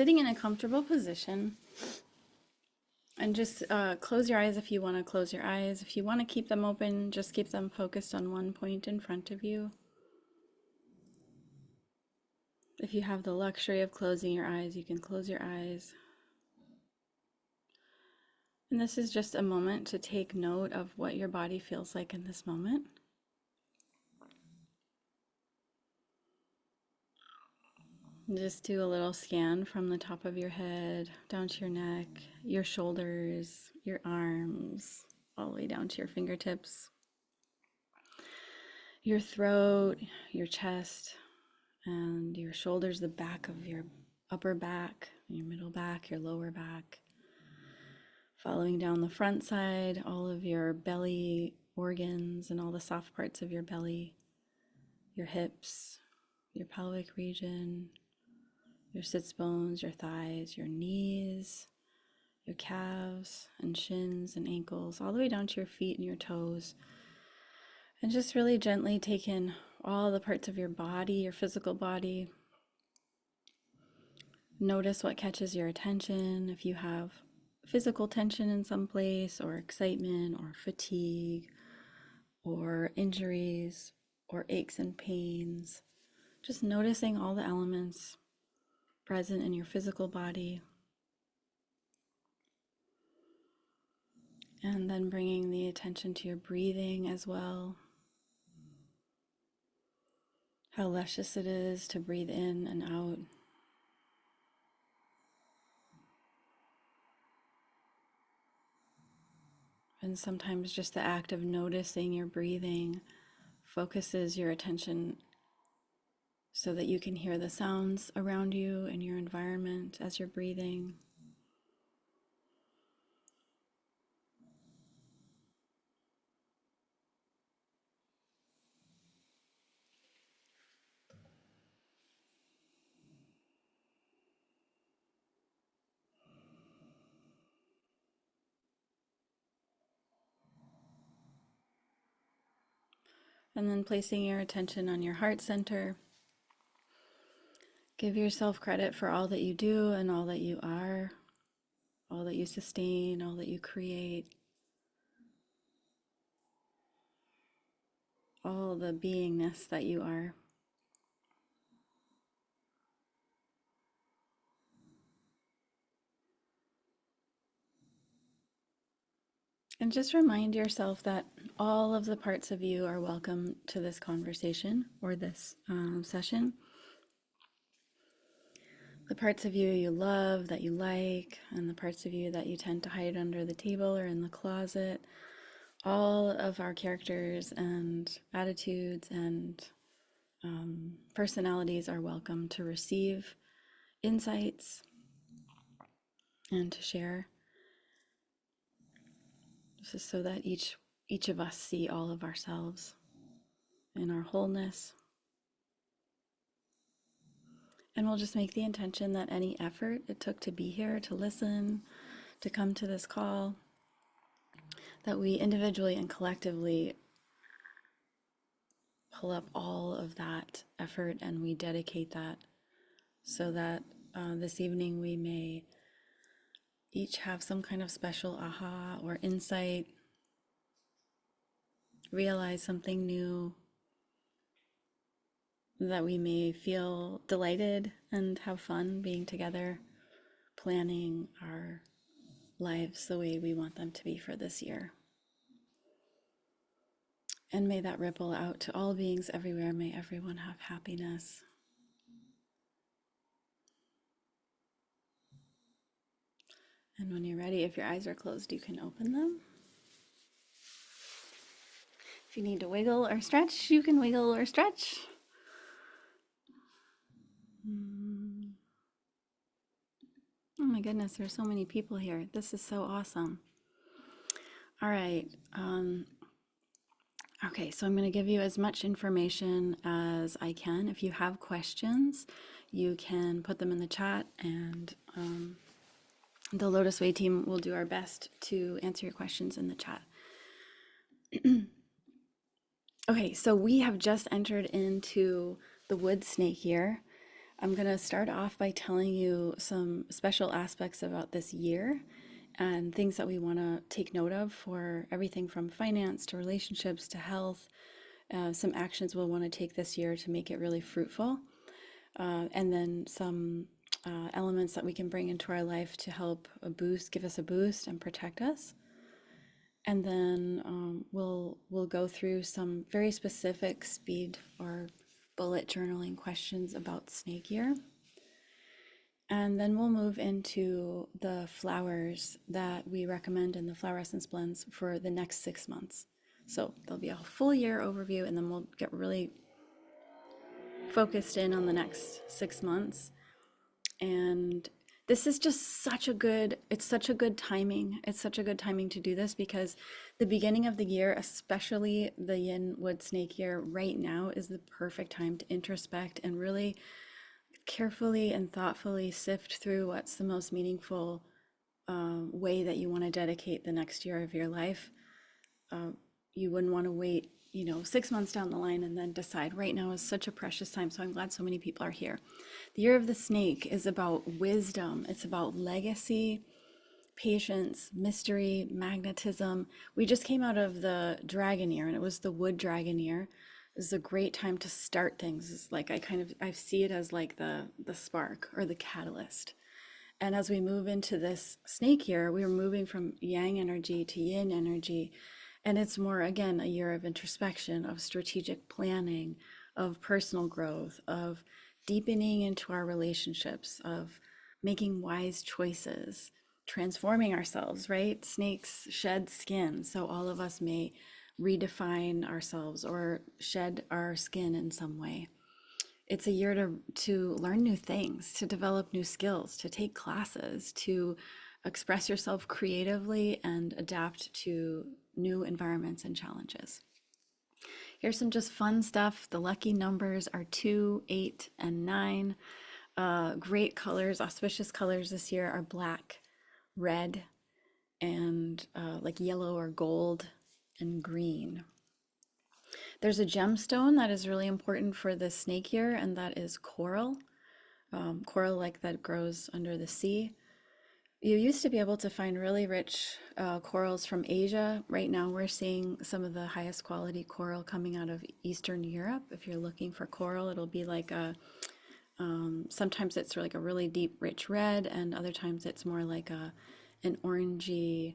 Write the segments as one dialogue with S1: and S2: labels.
S1: Sitting in a comfortable position, and just close your eyes if you want to close your eyes. If you want to keep them open, just keep them focused on one point in front of you. If you have the luxury of closing your eyes, you can close your eyes. And this is just a moment to take note of what your body feels like in this moment. Just do a little scan from the top of your head down to your neck, your shoulders, your arms, all the way down to your fingertips, your throat, your chest, and your shoulders, the back of your upper back, your middle back, your lower back. Following down the front side, all of your belly organs and all the soft parts of your belly, your hips, your pelvic region, your sits bones, your thighs, your knees, your calves and shins and ankles, all the way down to your feet and your toes. And just really gently take in all the parts of your body, your physical body. Notice what catches your attention. If you have physical tension in some place, or excitement, or fatigue, or injuries, or aches and pains, just noticing all the elements present in your physical body. And then bringing the attention to your breathing as well. How luscious it is to breathe in and out. And sometimes just the act of noticing your breathing focuses your attention so that you can hear the sounds around you and your environment as you're breathing. And then placing your attention on your heart center. Give yourself credit for all that you do and all that you are, all that you sustain, all that you create, all the beingness that you are. And just remind yourself that all of the parts of you are welcome to this conversation or this session. The parts of you you love, that you like, and the parts of you that you tend to hide under the table or in the closet. All of our characters and attitudes and personalities are welcome to receive insights and to share. This is so that each of us see all of ourselves in our wholeness. And we'll just make the intention that any effort it took to be here, to listen, to come to this call, that we individually and collectively pull up all of that effort and we dedicate that so that this evening we may each have some kind of special aha or insight, realize something new, that we may feel delighted and have fun being together, planning our lives the way we want them to be for this year. And may that ripple out to all beings everywhere. May everyone have happiness. And when you're ready, if your eyes are closed, you can open them. If you need to wiggle or stretch, you can wiggle or stretch. Oh my goodness, there's so many people here. This is so awesome. All right. Okay, so I'm going to give you as much information as I can. If you have questions, you can put them in the chat, and the LOTUSWEI team will do our best to answer your questions in the chat. Okay, so we have just entered into the wood snake year. I'm going to start off by telling you some special aspects about this year and things that we want to take note of for everything from finance to relationships to health. Some actions we'll want to take this year to make it really fruitful. And then some elements that we can bring into our life to help give us a boost and protect us. And then we'll go through some very specific speed or bullet journaling questions about snake year. And then we'll move into the flowers that we recommend in the flower essence blends for the next 6 months. So there'll be a full year overview, and then we'll get really focused in on the next 6 months. And this is just it's such a good timing. It's such a good timing to do this because the beginning of the year, especially the yin wood snake year right now, is the perfect time to introspect and really carefully and thoughtfully sift through what's the most meaningful way that you want to dedicate the next year of your life. You wouldn't want to wait, 6 months down the line and then decide. Right now is such a precious time. So I'm glad so many people are here. The year of the snake is about wisdom. It's about legacy, patience, mystery, magnetism. We just came out of the dragon year, and it was the wood dragon year. This is a great time to start things. It's like I see it as like the spark or the catalyst. And as we move into this snake year, we are moving from yang energy to yin energy. And it's more, again, a year of introspection, of strategic planning, of personal growth, of deepening into our relationships, of making wise choices, transforming ourselves, right? Snakes shed skin, so all of us may redefine ourselves or shed our skin in some way. It's a year to learn new things, to develop new skills, to take classes, to express yourself creatively and adapt to new environments and challenges. Here's some just fun stuff. The lucky numbers are 2, 8, and 9. Great colors, auspicious colors this year are black, red, and like yellow or gold and green. There's a gemstone that is really important for the snake year, and that is coral. Coral like that grows under the sea. You used to be able to find really rich corals from Asia. Right now, we're seeing some of the highest quality coral coming out of Eastern Europe. If you're looking for coral, it'll be like sometimes it's like a really deep, rich red, and other times it's more like an orangey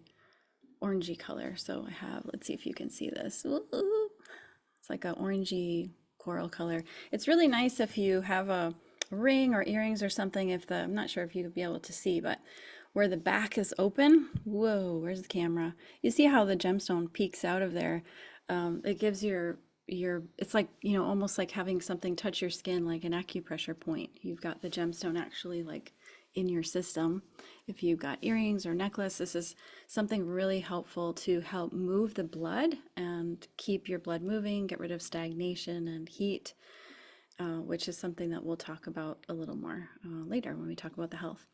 S1: color. So I have, let's see if you can see this. Ooh, it's like an orangey coral color. It's really nice if you have a ring or earrings or something, I'm not sure if you'd be able to see, but where the back is open, whoa, where's the camera? You see how the gemstone peeks out of there? It gives it's like, almost like having something touch your skin, like an acupressure point. You've got the gemstone actually like in your system. If you've got earrings or necklace, this is something really helpful to help move the blood and keep your blood moving, get rid of stagnation and heat, which is something that we'll talk about a little more later when we talk about the health.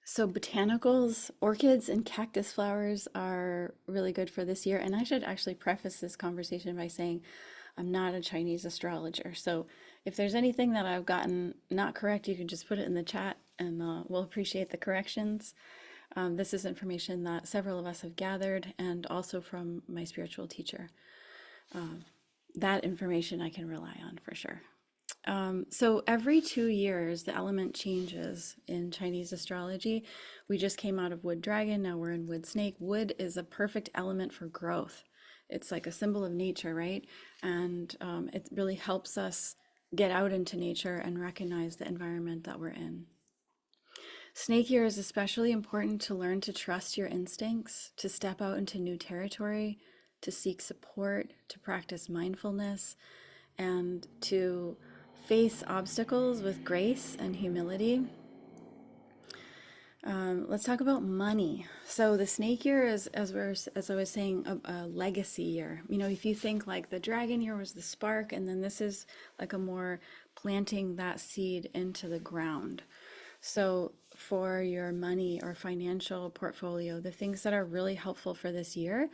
S1: So botanicals, orchids, and cactus flowers are really good for this year. And I should actually preface this conversation by saying I'm not a Chinese astrologer. So if there's anything that I've gotten not correct, you can just put it in the chat and we'll appreciate the corrections. This is information that several of us have gathered and also from my spiritual teacher. That information I can rely on for sure. So every 2 years, the element changes in Chinese astrology. We just came out of wood dragon, now we're in wood snake. Wood is a perfect element for growth. It's like a symbol of nature, right? And it really helps us get out into nature and recognize the environment that we're in. Snake year is especially important to learn to trust your instincts, to step out into new territory, to seek support, to practice mindfulness, and to face obstacles with grace and humility. Let's talk about money. So the snake year is, as I was saying, a legacy year. If you think like the dragon year was the spark, and then this is like a more planting that seed into the ground. So for your money or financial portfolio, the things that are really helpful for this year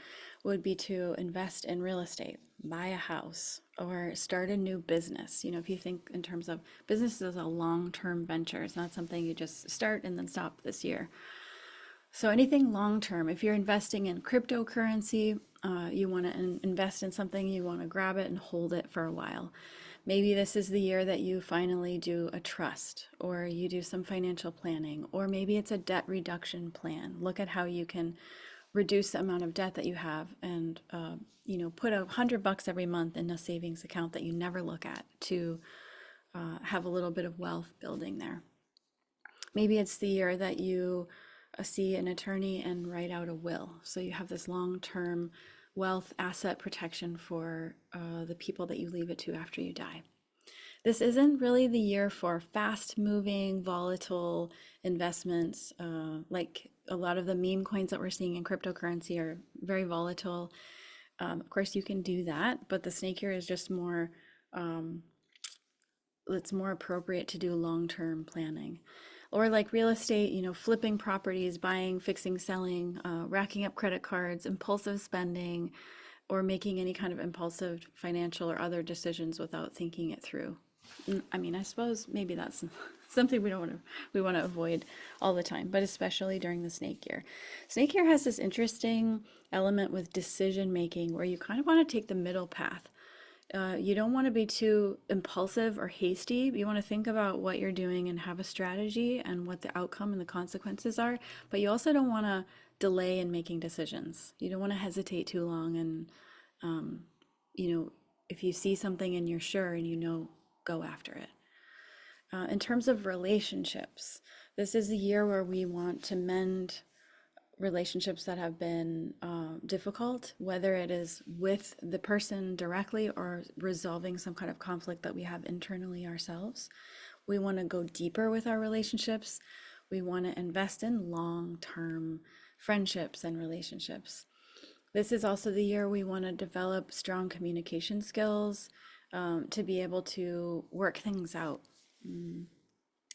S1: would be to invest in real estate, buy a house, or start a new business. You know, if you think in terms of business as a long-term venture, it's not something you just start and then stop this year. So anything long term, if you're investing in cryptocurrency, you want to invest in something, you want to grab it and hold it for a while. Maybe this is the year that you finally do a trust, or you do some financial planning, or maybe it's a debt reduction plan. Look at how you can reduce the amount of debt that you have, and put $100 every month in a savings account that you never look at to have a little bit of wealth building there. Maybe it's the year that you see an attorney and write out a will. So you have this long-term wealth asset protection for the people that you leave it to after you die. This isn't really the year for fast-moving, volatile investments. Like a lot of the meme coins that we're seeing in cryptocurrency are very volatile. Of course, you can do that, but the snake year is just more, it's more appropriate to do long-term planning. Or like real estate, flipping properties, buying, fixing, selling, racking up credit cards, impulsive spending, or making any kind of impulsive financial or other decisions without thinking it through. I mean, I suppose maybe that's something we want to avoid all the time, but especially during the snake year. Snake year has this interesting element with decision making where you kind of want to take the middle path. You don't want to be too impulsive or hasty. You want to think about what you're doing and have a strategy and what the outcome and the consequences are. But you also don't want to delay in making decisions. You don't want to hesitate too long. And, if you see something and you're sure and go after it. In terms of relationships, this is the year where we want to mend relationships that have been difficult, whether it is with the person directly or resolving some kind of conflict that we have internally ourselves. We want to go deeper with our relationships. We want to invest in long-term friendships and relationships. This is also the year we want to develop strong communication skills to be able to work things out.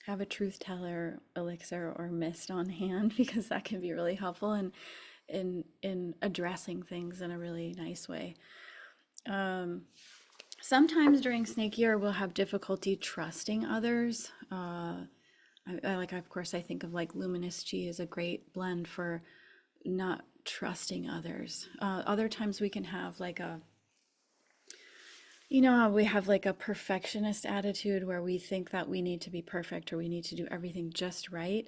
S1: Have a truth teller, elixir, or mist on hand, because that can be really helpful in addressing things in a really nice way. Sometimes during snake year we'll have difficulty trusting others. Of course, I think of like luminous chi as a great blend for not trusting others. Other times we can have like how we have like a perfectionist attitude where we think that we need to be perfect or we need to do everything just right.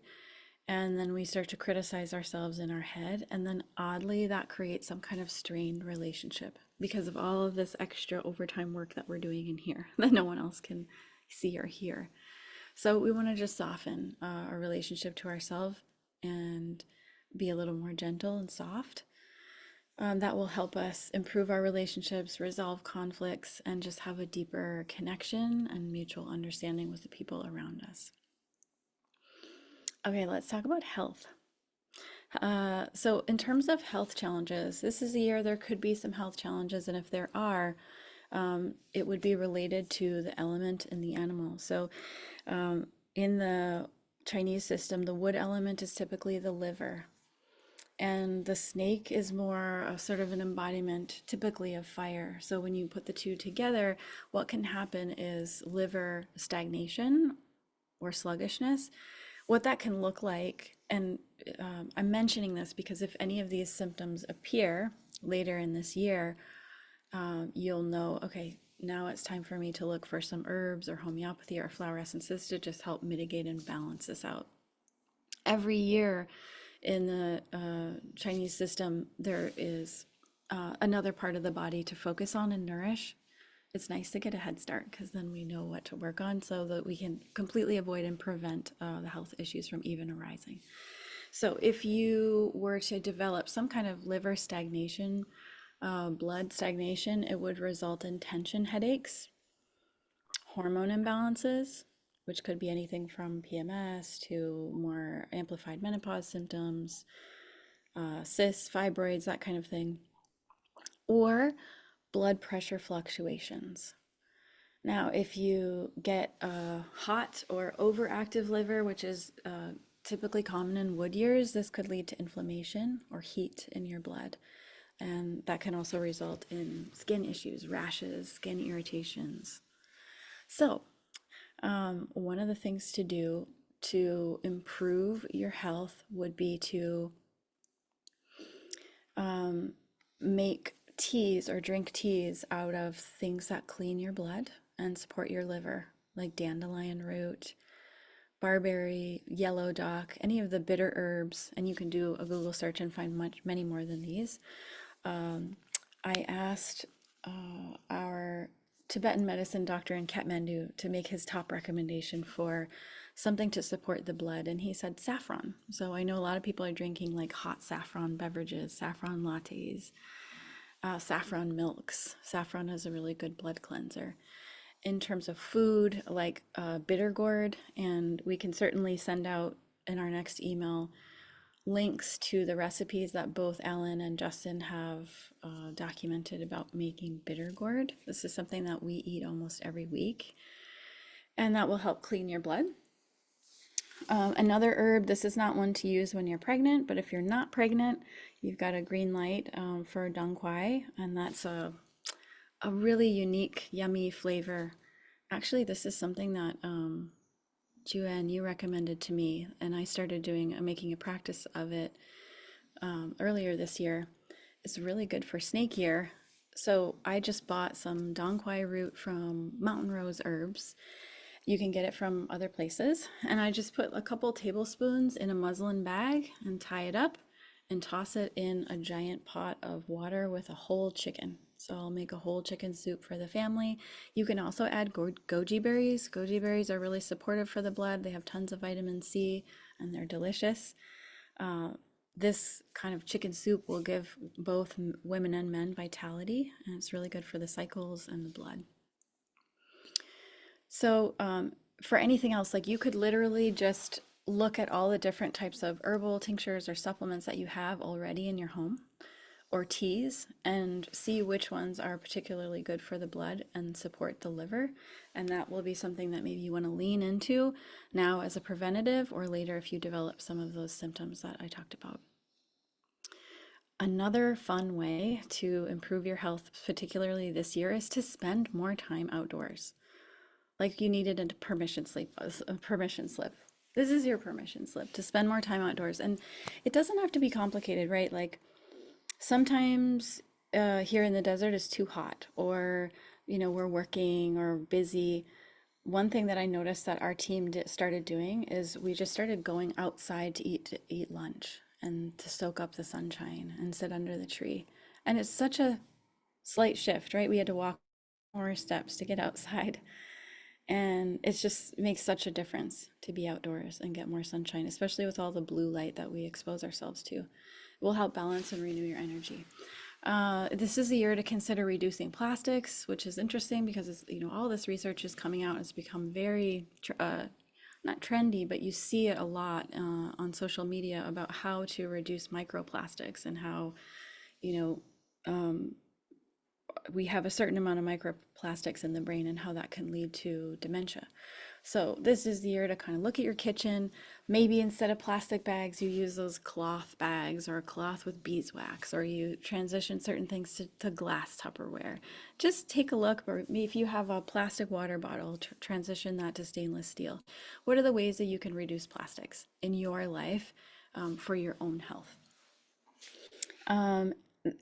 S1: And then we start to criticize ourselves in our head. And then oddly, that creates some kind of strained relationship because of all of this extra overtime work that we're doing in here that no one else can see or hear. So we want to just soften our relationship to ourselves and be a little more gentle and soft. That will help us improve our relationships, resolve conflicts, and just have a deeper connection and mutual understanding with the people around us. Okay, let's talk about health. So in terms of health challenges, this is a year there could be some health challenges, and if there are, it would be related to the element and the animal. So in the Chinese system, the wood element is typically the liver. And the snake is more a sort of an embodiment typically of fire. So when you put the two together, what can happen is liver stagnation or sluggishness. What that can look like, and I'm mentioning this because if any of these symptoms appear later in this year, you'll know, okay, now it's time for me to look for some herbs or homeopathy or flower essences to just help mitigate and balance this out. Every year, in the Chinese system, there is another part of the body to focus on and nourish. It's nice to get a head start because then we know what to work on so that we can completely avoid and prevent the health issues from even arising. So if you were to develop some kind of liver stagnation, blood stagnation, it would result in tension headaches, hormone imbalances, which could be anything from PMS to more amplified menopause symptoms, cysts, fibroids, that kind of thing, or blood pressure fluctuations. Now, if you get a hot or overactive liver, which is typically common in wood years, this could lead to inflammation or heat in your blood. And that can also result in skin issues, rashes, skin irritations. So, one of the things to do to improve your health would be to make teas or drink teas out of things that clean your blood and support your liver, like dandelion root, barberry, yellow dock, any of the bitter herbs. And you can do a Google search and find many more than these. I asked our Tibetan medicine doctor in Kathmandu to make his top recommendation for something to support the blood, and he said saffron. So I know a lot of people are drinking like hot saffron beverages, saffron lattes, saffron milks. Saffron is a really good blood cleanser. In terms of food, like bitter gourd, and we can certainly send out in our next email links to the recipes that both Alan and Justin have documented about making bitter gourd. This is something that we eat almost every week, and that will help clean your blood. Another herb, this is not one to use when you're pregnant, but if you're not pregnant, you've got a green light for dong quai, and that's a really unique, yummy flavor. Actually, this is something that Juan, you recommended to me, and I started making a practice of it earlier this year. It's really good for snake ear. So I just bought some dong quai root from Mountain Rose Herbs. You can get it from other places. And I just put a couple tablespoons in a muslin bag and tie it up and toss it in a giant pot of water with a whole chicken. So I'll make a whole chicken soup for the family. You can also add goji berries. Goji berries are really supportive for the blood. They have tons of vitamin C and they're delicious. This kind of chicken soup will give both women and men vitality, and it's really good for the cycles and the blood. So for anything else, like you could literally just look at all the different types of herbal tinctures or supplements that you have already in your home or teas and see which ones are particularly good for the blood and support the liver. And that will be something that maybe you want to lean into now as a preventative or later if you develop some of those symptoms that I talked about. Another fun way to improve your health, particularly this year, is to spend more time outdoors. Like you needed a permission slip. This is your permission slip to spend more time outdoors. And it doesn't have to be complicated, right? Like sometimes here in the desert is too hot, or we're working or busy. One thing that I noticed that our team started doing is we just started going outside to eat lunch and to soak up the sunshine and sit under the tree. And it's such a slight shift, right? We had to walk more steps to get outside. And it just makes such a difference to be outdoors and get more sunshine, especially with all the blue light that we expose ourselves to. It will help balance and renew your energy. This is the year to consider reducing plastics, which is interesting because it's, all this research is coming out. It's become very, not trendy, but you see it a lot on social media about how to reduce microplastics and how, we have a certain amount of microplastics in the brain and how that can lead to dementia. So this is the year to kind of look at your kitchen. Maybe instead of plastic bags, you use those cloth bags or a cloth with beeswax, or you transition certain things to glass Tupperware. Just take a look, or maybe if you have a plastic water bottle, transition that to stainless steel. What are the ways that you can reduce plastics in your life for your own health?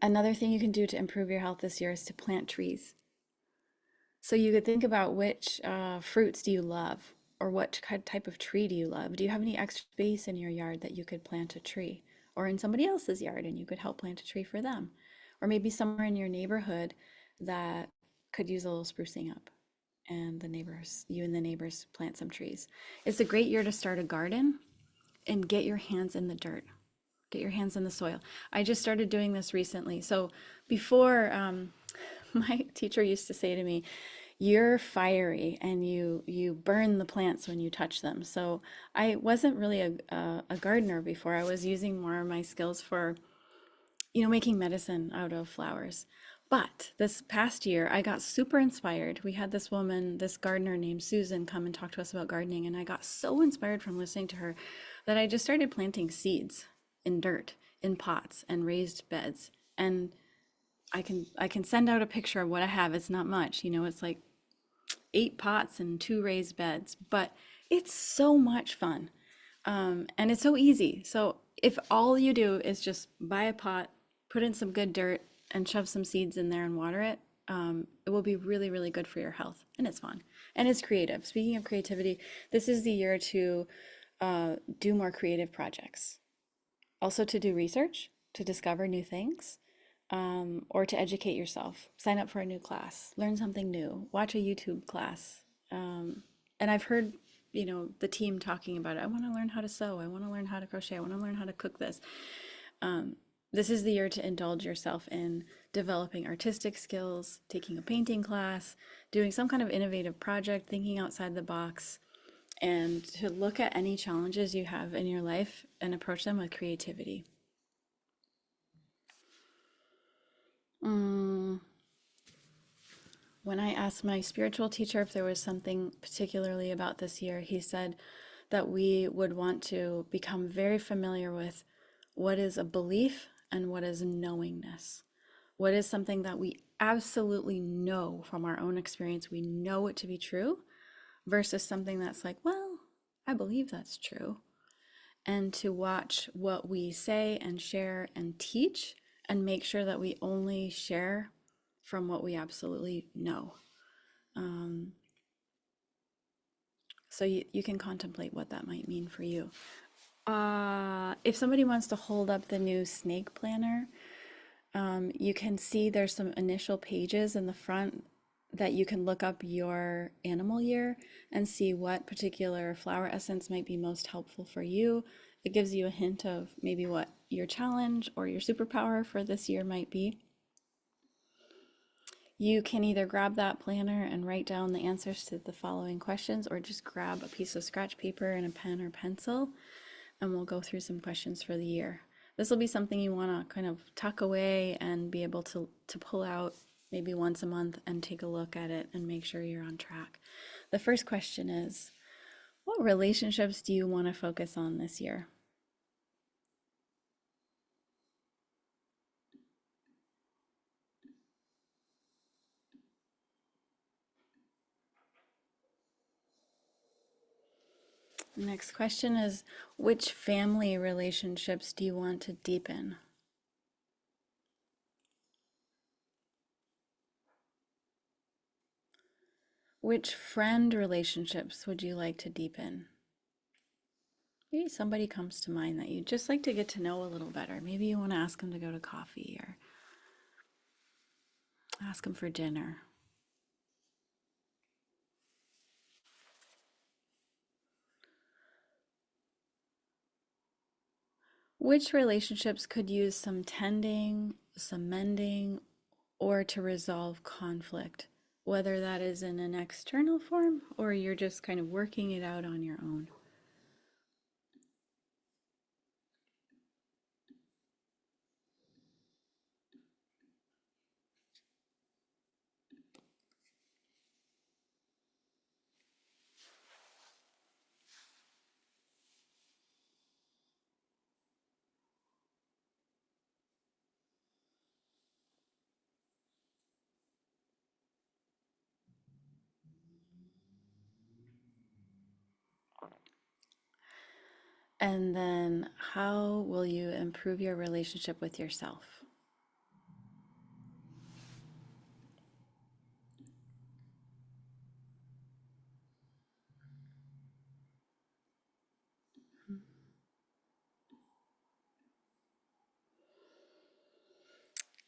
S1: Another thing you can do to improve your health this year is to plant trees. So you could think about which fruits do you love, or what type of tree do you love? Do you have any extra space in your yard that you could plant a tree, or in somebody else's yard and you could help plant a tree for them? Or maybe somewhere in your neighborhood that could use a little sprucing up, and you and the neighbors plant some trees. It's a great year to start a garden and get your hands in the dirt. Get your hands in the soil. I just started doing this recently. So before, my teacher used to say to me, you're fiery and you burn the plants when you touch them. So I wasn't really a gardener before. I was using more of my skills for, making medicine out of flowers. But this past year, I got super inspired. We had this woman, this gardener named Susan, come and talk to us about gardening. And I got so inspired from listening to her that I just started planting seeds in dirt, in pots and raised beds. And I can send out a picture of what I have. It's not much, it's like 8 pots and 2 raised beds, but it's so much fun. And it's so easy. So if all you do is just buy a pot, put in some good dirt, and shove some seeds in there and water it, it will be really, really good for your health. And it's fun. And it's creative. Speaking of creativity, this is the year to do more creative projects. Also, to do research, to discover new things, or to educate yourself. Sign up for a new class, learn something new, watch a YouTube class. And I've heard, the team talking about it. I want to learn how to sew. I want to learn how to crochet. I want to learn how to cook this. This is the year to indulge yourself in developing artistic skills, taking a painting class, doing some kind of innovative project, thinking outside the box, and to look at any challenges you have in your life and approach them with creativity. Mm, When I asked my spiritual teacher if there was something particularly about this year, he said that we would want to become very familiar with what is a belief and what is knowingness. What is something that we absolutely know from our own experience, we know it to be true, versus something that's like, well, I believe that's true. And to watch what we say and share and teach and make sure that we only share from what we absolutely know. Um, so you can contemplate what that might mean for you. If somebody wants to hold up the new snake planner, you can see there's some initial pages in the front that you can look up your animal year and see what particular flower essence might be most helpful for you. It gives you a hint of maybe what your challenge or your superpower for this year might be. You can either grab that planner and write down the answers to the following questions, or just grab a piece of scratch paper and a pen or pencil, and we'll go through some questions for the year. This will be something you want to kind of tuck away and be able to pull out maybe once a month and take a look at it and make sure you're on track. The first question is, what relationships do you want to focus on this year? Next question is, which family relationships do you want to deepen? Which friend relationships would you like to deepen? Maybe somebody comes to mind that you just like to get to know a little better. Maybe you want to ask them to go to coffee or ask them for dinner. Which relationships could use some tending, some mending, or to resolve conflict, whether that is in an external form or you're just kind of working it out on your own? And then how will you improve your relationship with yourself?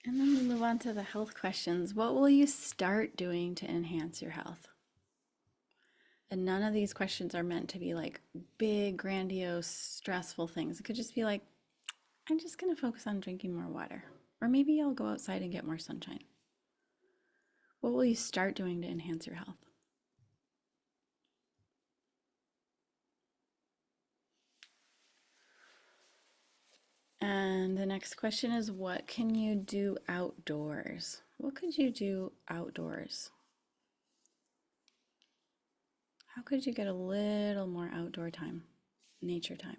S1: And then we move on to the health questions. What will you start doing to enhance your health? And none of these questions are meant to be like big, grandiose, stressful things. It could just be like, I'm just going to focus on drinking more water. Or maybe I'll go outside and get more sunshine. What will you start doing to enhance your health? And the next question is, what can you do outdoors? What could you do outdoors? How could you get a little more outdoor time, nature time?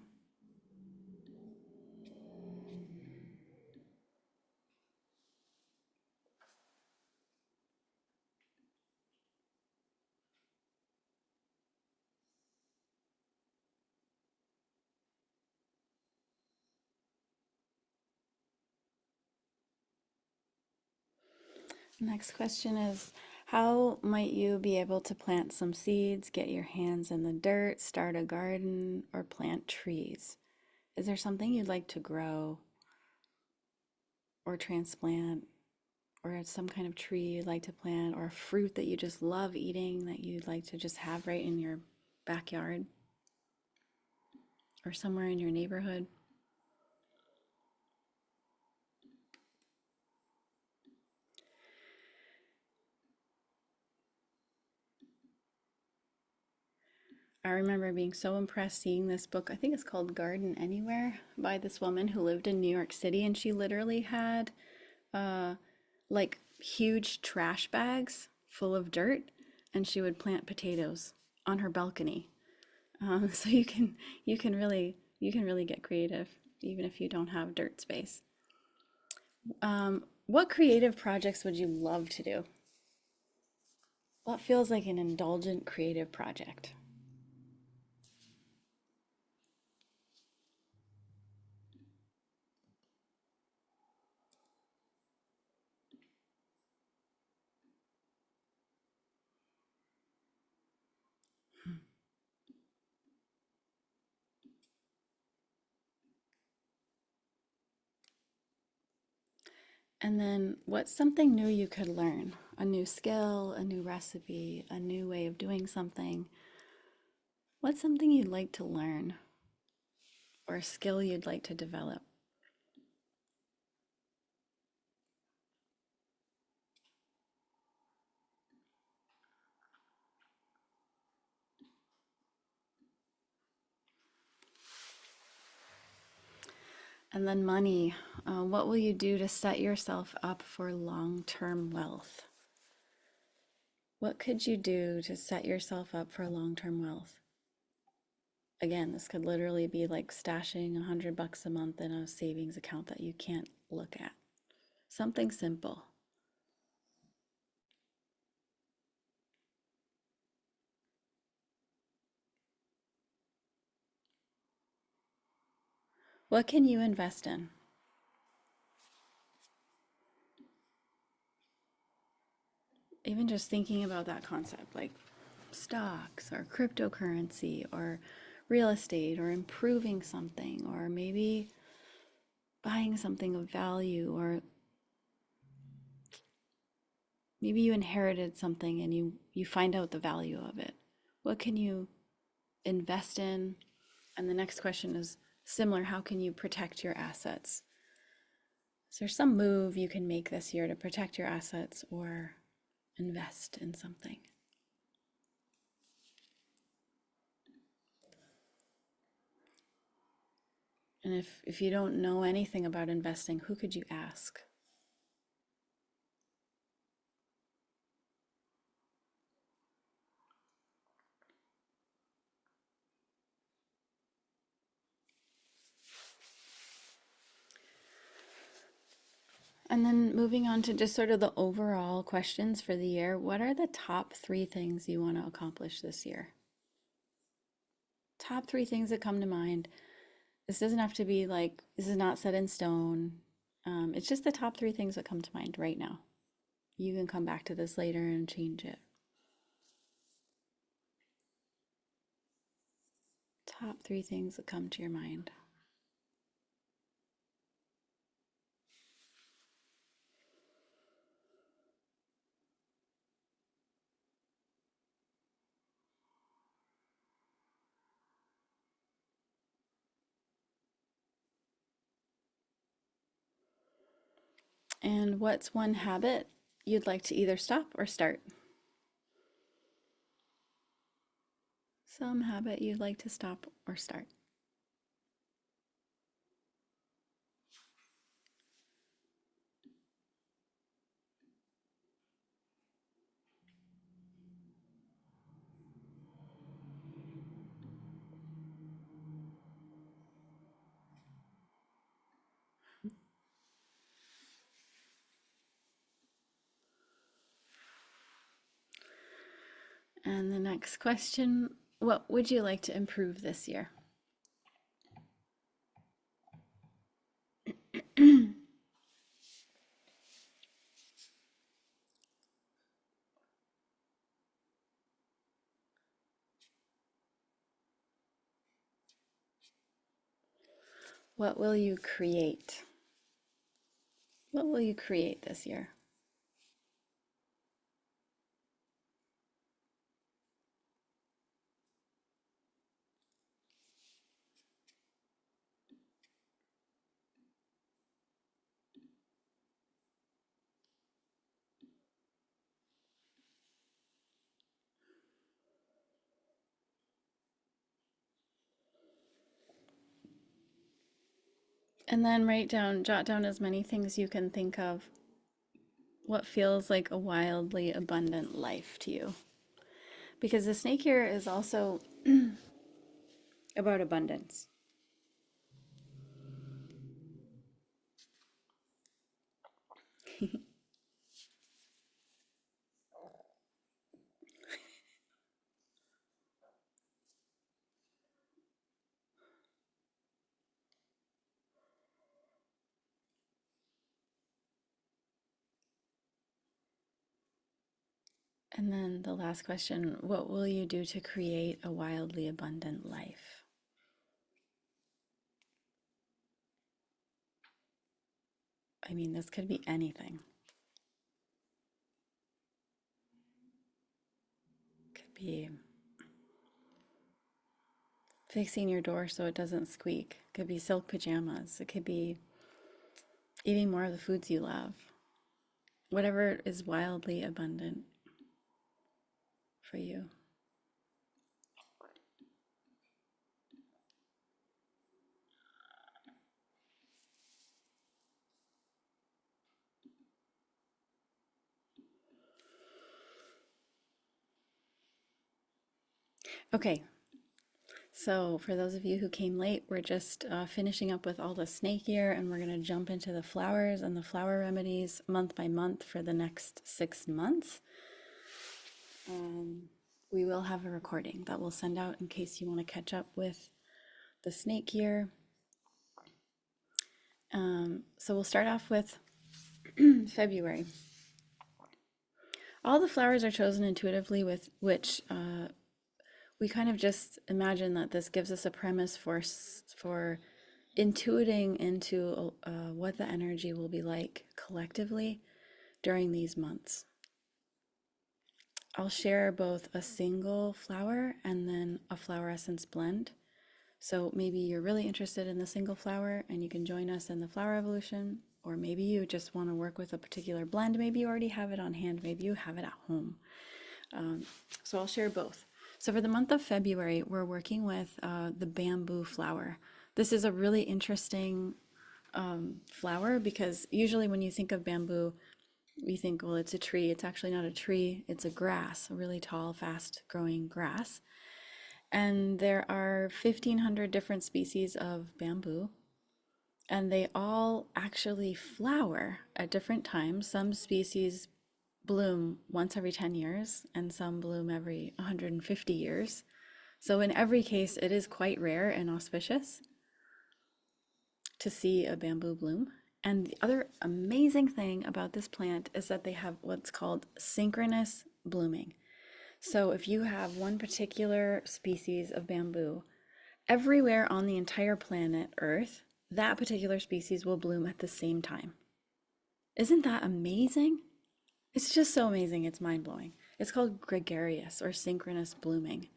S1: Next question is, how might you be able to plant some seeds, get your hands in the dirt, start a garden, or plant trees? Is there something you'd like to grow or transplant, or some kind of tree you'd like to plant, or a fruit that you just love eating that you'd like to just have right in your backyard or somewhere in your neighborhood? I remember being so impressed seeing this book. I think it's called Garden Anywhere by this woman who lived in New York City, and she literally had uh, like huge trash bags full of dirt, and she would plant potatoes on her balcony. So you can really get creative even if you don't have dirt space. What creative projects would you love to do? What feels like an indulgent creative project? And then what's something new you could learn? A new skill, a new recipe, a new way of doing something. What's something you'd like to learn or a skill you'd like to develop? And then money. What will you do to set yourself up for long-term wealth? What could you do to set yourself up for long-term wealth? Again, this could literally be like stashing $100 a month in a savings account that you can't look at. Something simple. What can you invest in? Even just thinking about that concept, like stocks or cryptocurrency or real estate or improving something or maybe buying something of value, or maybe you inherited something and you find out the value of it. What can you invest in? And the next question is similar. How can you protect your assets? Is there some move you can make this year to protect your assets or invest in something? And if you don't know anything about investing, who could you ask? And then moving on to just sort of the overall questions for the year, what are the top 3 things you want to accomplish this year? Top 3 things that come to mind. This doesn't have to be like, this is not set in stone. It's just the top 3 things that come to mind right now. You can come back to this later and change it. Top 3 things that come to your mind. And what's one habit you'd like to either stop or start? Some habit you'd like to stop or start. And the next question, what would you like to improve this year? What will you create? What will you create this year? And then jot down as many things you can think of. What feels like a wildly abundant life to you? Because the snake here is also about abundance. And then the last question, what will you do to create a wildly abundant life? I mean, this could be anything. Could be fixing your door so it doesn't squeak. It could be silk pajamas. It could be eating more of the foods you love. Whatever is wildly abundant for you. Okay, so for those of you who came late, we're just finishing up with all the snake year, and we're going to jump into the flowers and the flower remedies month by month for the next 6 months. We will have a recording that we'll send out in case you want to catch up with the snake year. So we'll start off with February. All the flowers are chosen intuitively, with which we kind of just imagine that this gives us a premise for intuiting into what the energy will be like collectively during these months. I'll share both a single flower and then a flower essence blend. So maybe you're really interested in the single flower and you can join us in the Flowerevolution, or maybe you just want to work with a particular blend. Maybe you already have it on hand, maybe you have it at home. So I'll share both. So for the month of February, we're working with the bamboo flower. This is a really interesting flower because usually when you think of bamboo, we think, well, it's a tree. It's actually not a tree, it's a grass, a really tall, fast growing grass. And there are 1,500 different species of bamboo, and they all actually flower at different times. Some species bloom once every 10 years, and some bloom every 150 years. So, in every case, it is quite rare and auspicious to see a bamboo bloom. And the other amazing thing about this plant is that they have what's called synchronous blooming. So, if you have one particular species of bamboo, everywhere on the entire planet Earth, that particular species will bloom at the same time. Isn't that amazing? It's just so amazing. It's mind blowing. It's called gregarious or synchronous blooming.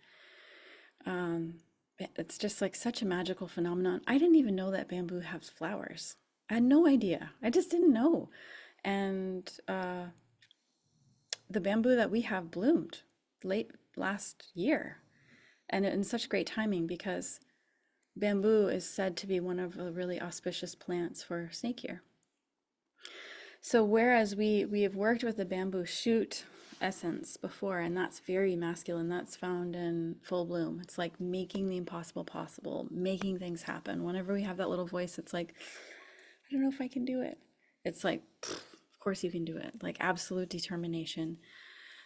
S1: It's just like such a magical phenomenon. I didn't even know that bamboo has flowers. I had no idea. I just didn't know. And the bamboo that we have bloomed late last year, and in such great timing because bamboo is said to be one of the really auspicious plants for snake year. So whereas we have worked with the bamboo shoot essence before, and that's very masculine, that's found in full bloom. It's like making the impossible possible, making things happen. Whenever we have that little voice, it's like, I don't know if I can do it. It's like, of course you can do it, like absolute determination.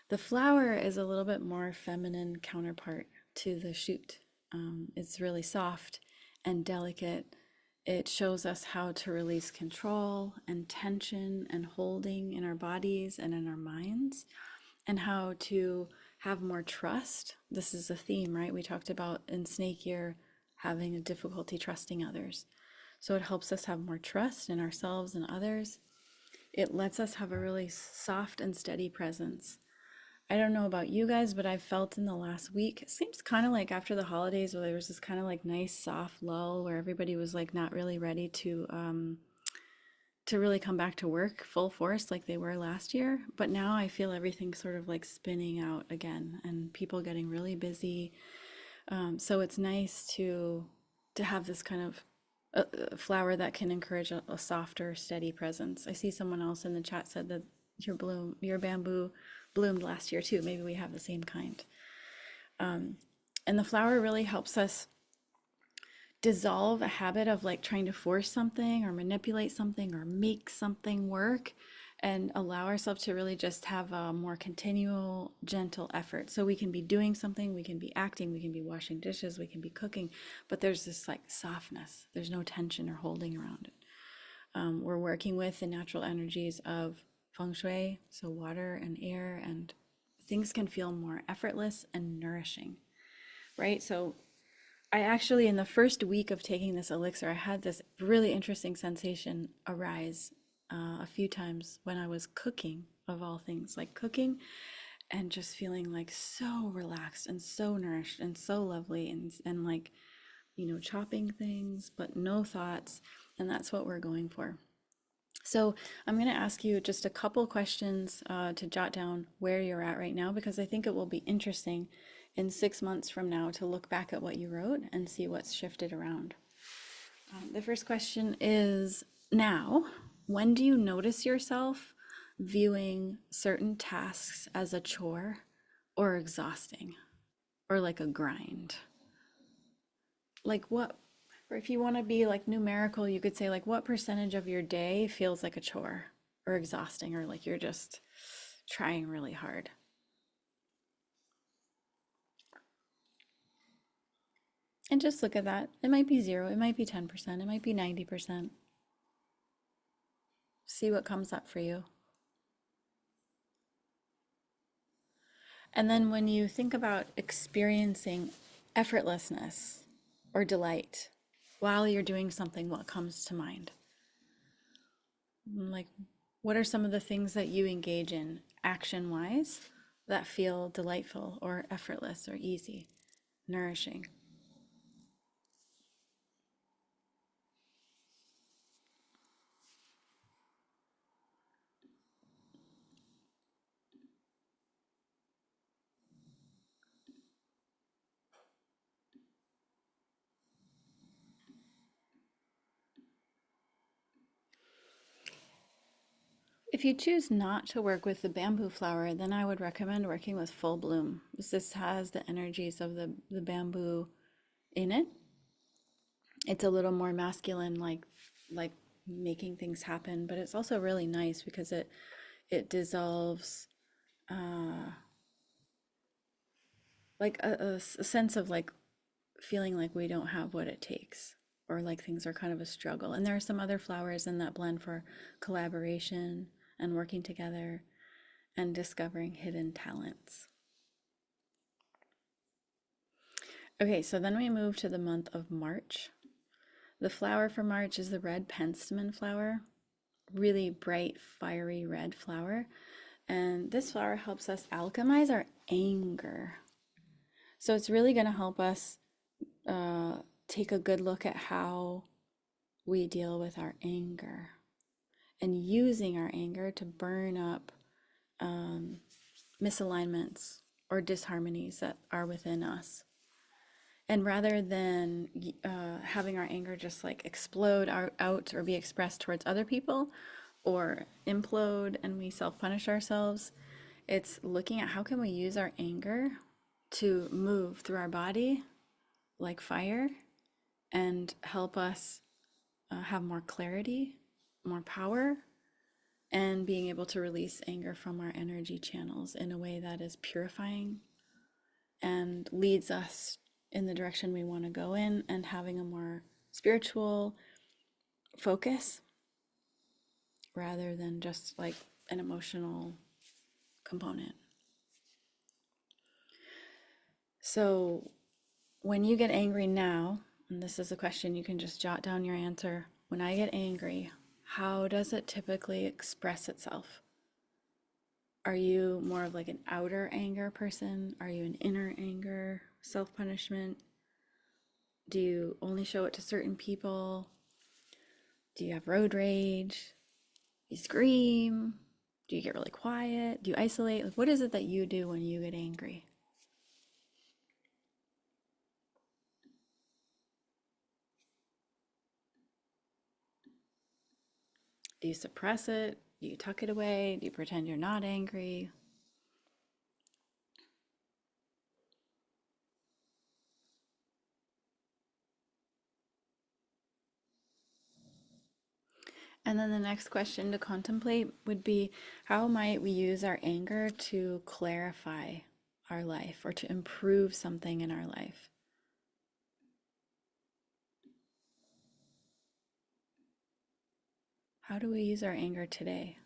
S1: The flower is a little bit more feminine counterpart to the shoot. It's really soft and delicate. It shows us how to release control and tension and holding in our bodies and in our minds, and how to have more trust. This is a theme, right? We talked about in snake year having a difficulty trusting others. So it helps us have more trust in ourselves and others. It lets us have a really soft and steady presence. I don't know about you guys, but I've felt in the last week, it seems kind of like after the holidays where there was this kind of like nice soft lull where everybody was like not really ready to really come back to work full force like they were last year. But now I feel everything sort of like spinning out again and people getting really busy. So it's nice to have this kind of a flower that can encourage a softer, steady presence. I see someone else in the chat said that your bamboo bloomed last year too. Maybe we have the same kind. And the flower really helps us dissolve a habit of like trying to force something or manipulate something or make something work, and allow ourselves to really just have a more continual, gentle effort. So we can be doing something, we can be acting, we can be washing dishes, we can be cooking, but there's this like softness. There's no tension or holding around it. We're working with the natural energies of feng shui, so water and air, and things can feel more effortless and nourishing, right? So I actually, in the first week of taking this elixir, I had this really interesting sensation arise a few times when I was cooking, of all things, like cooking and just feeling like so relaxed and so nourished and so lovely, and like, chopping things, but no thoughts. And that's what we're going for. So I'm going to ask you just a couple questions to jot down where you're at right now, because I think it will be interesting in 6 months from now to look back at what you wrote and see what's shifted around. The first question is, now, when do you notice yourself viewing certain tasks as a chore or exhausting or like a grind? Like what, or if you want to be like numerical, you could say like what percentage of your day feels like a chore or exhausting, or like you're just trying really hard. And just look at that. It might be 0, it might be 10%, it might be 90%. See what comes up for you. And then when you think about experiencing effortlessness or delight while you're doing something, what comes to mind? Like, what are some of the things that you engage in action wise that feel delightful or effortless or easy, nourishing? If you choose not to work with the bamboo flower, then I would recommend working with full bloom. This has the energies of the bamboo in it. It's a little more masculine, like making things happen, but it's also really nice because it dissolves like a sense of like feeling like we don't have what it takes, or like things are kind of a struggle. And there are some other flowers in that blend for collaboration and working together and discovering hidden talents. Okay, so then we move to the month of March. The flower for March is the red penstemon flower, really bright, fiery red flower. And this flower helps us alchemize our anger. So it's really going to help us take a good look at how we deal with our anger and using our anger to burn up misalignments or disharmonies that are within us. And rather than having our anger just like explode out or be expressed towards other people or implode and we self-punish ourselves, it's looking at how can we use our anger to move through our body like fire and help us have more clarity, more power, and being able to release anger from our energy channels in a way that is purifying and leads us in the direction we want to go in, and having a more spiritual focus rather than just like an emotional component. So when you get angry now, And this is a question you can just jot down your answer. When I get angry, how does it typically express itself? Are you more of like an outer anger person? Are you an inner anger, self-punishment? Do you only show it to certain people? Do you have road rage? Do you scream? Do you get really quiet? Do you isolate? Like, what is it that you do when you get angry? Do you suppress it? Do you tuck it away? Do you pretend you're not angry? And then the next question to contemplate would be, how might we use our anger to clarify our life or to improve something in our life? How do we use our anger today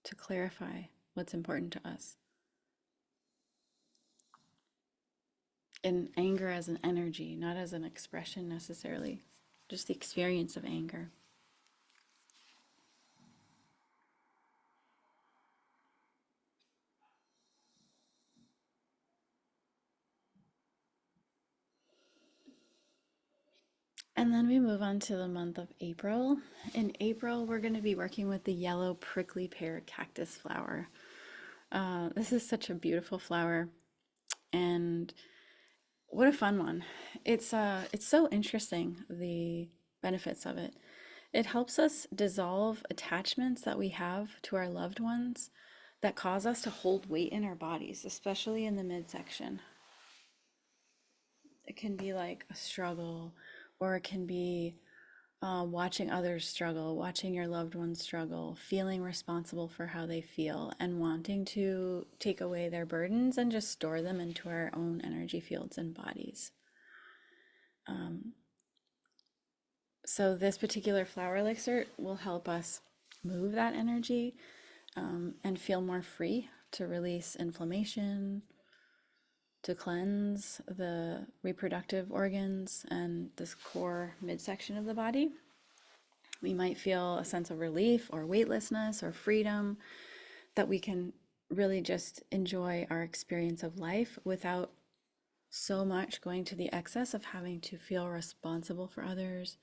S1: to clarify what's important to us? And anger as an energy, not as an expression necessarily, just the experience of anger. And then we move on to the month of April. In April, we're going to be working with the yellow prickly pear cactus flower. This is such a beautiful flower, and what a fun one. It's so interesting, the benefits of it. It helps us dissolve attachments that we have to our loved ones that cause us to hold weight in our bodies, especially in the midsection. It can be like a struggle, or it can be watching others struggle, watching your loved ones struggle, feeling responsible for how they feel, and wanting to take away their burdens and just store them into our own energy fields and bodies. So, this particular flower elixir will help us move that energy and feel more free to release inflammation, to cleanse the reproductive organs and this core midsection of the body. We might feel a sense of relief or weightlessness or freedom, that we can really just enjoy our experience of life without so much going to the excess of having to feel responsible for others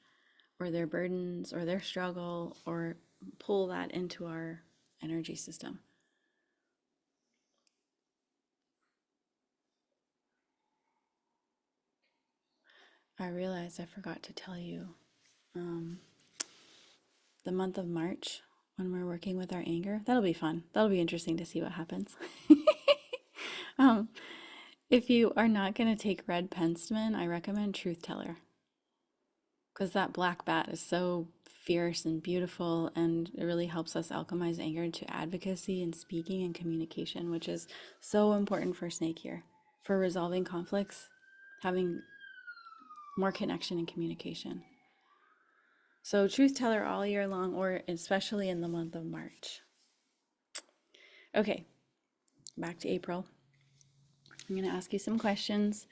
S1: or their burdens or their struggle, or pull that into our energy system. I realized I forgot to tell you, the month of March, when we're working with our anger, that'll be fun. That'll be interesting to see what happens. um, if you are not going to take red penstemon, I recommend Truth Teller, because that black bat is so fierce and beautiful, and it really helps us alchemize anger into advocacy and speaking and communication, which is so important for snake here, for resolving conflicts, having more connection and communication. So truth teller all year long, or especially in the month of March. Okay, back to April. I'm going to ask you some questions.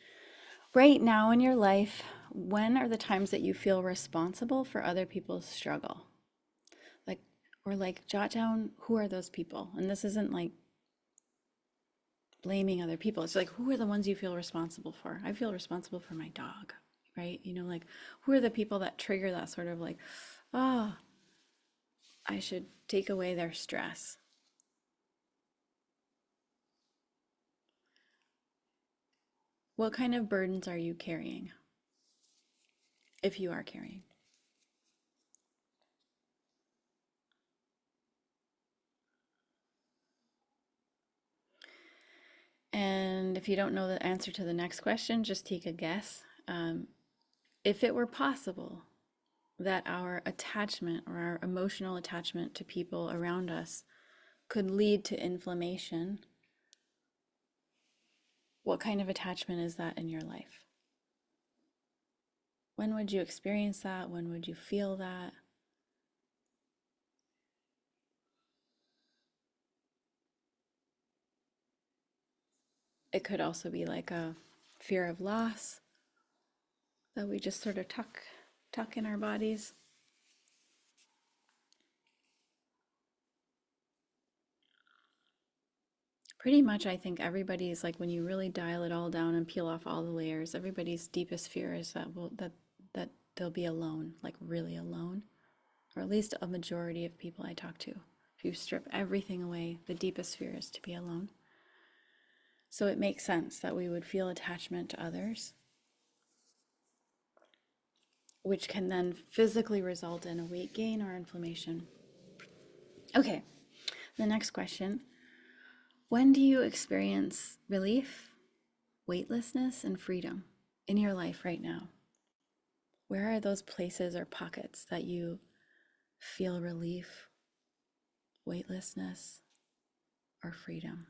S1: Right now in your life, when are the times that you feel responsible for other people's struggle? Like, or like jot down, who are those people? And this isn't like blaming other people. It's like, who are the ones you feel responsible for? I feel responsible for my dog, right? You know, like, who are the people that trigger that sort of like, oh, I should take away their stress? What kind of burdens are you carrying? If you are carrying. And if you don't know the answer to the next question, just take a guess. If it were possible that our attachment or our emotional attachment to people around us could lead to inflammation, what kind of attachment is that in your life? When would you experience that? When would you feel that? It could also be like a fear of loss, that we just sort of tuck in our bodies. Pretty much, I think everybody's like when you really dial it all down and peel off all the layers, everybody's deepest fear is that they'll be alone, like really alone, or at least a majority of people I talk to. If you strip everything away, the deepest fear is to be alone. So it makes sense that we would feel attachment to others, which can then physically result in a weight gain or inflammation. Okay, the next question. When do you experience relief, weightlessness, and freedom in your life right now? Where are those places or pockets that you feel relief, weightlessness, or freedom?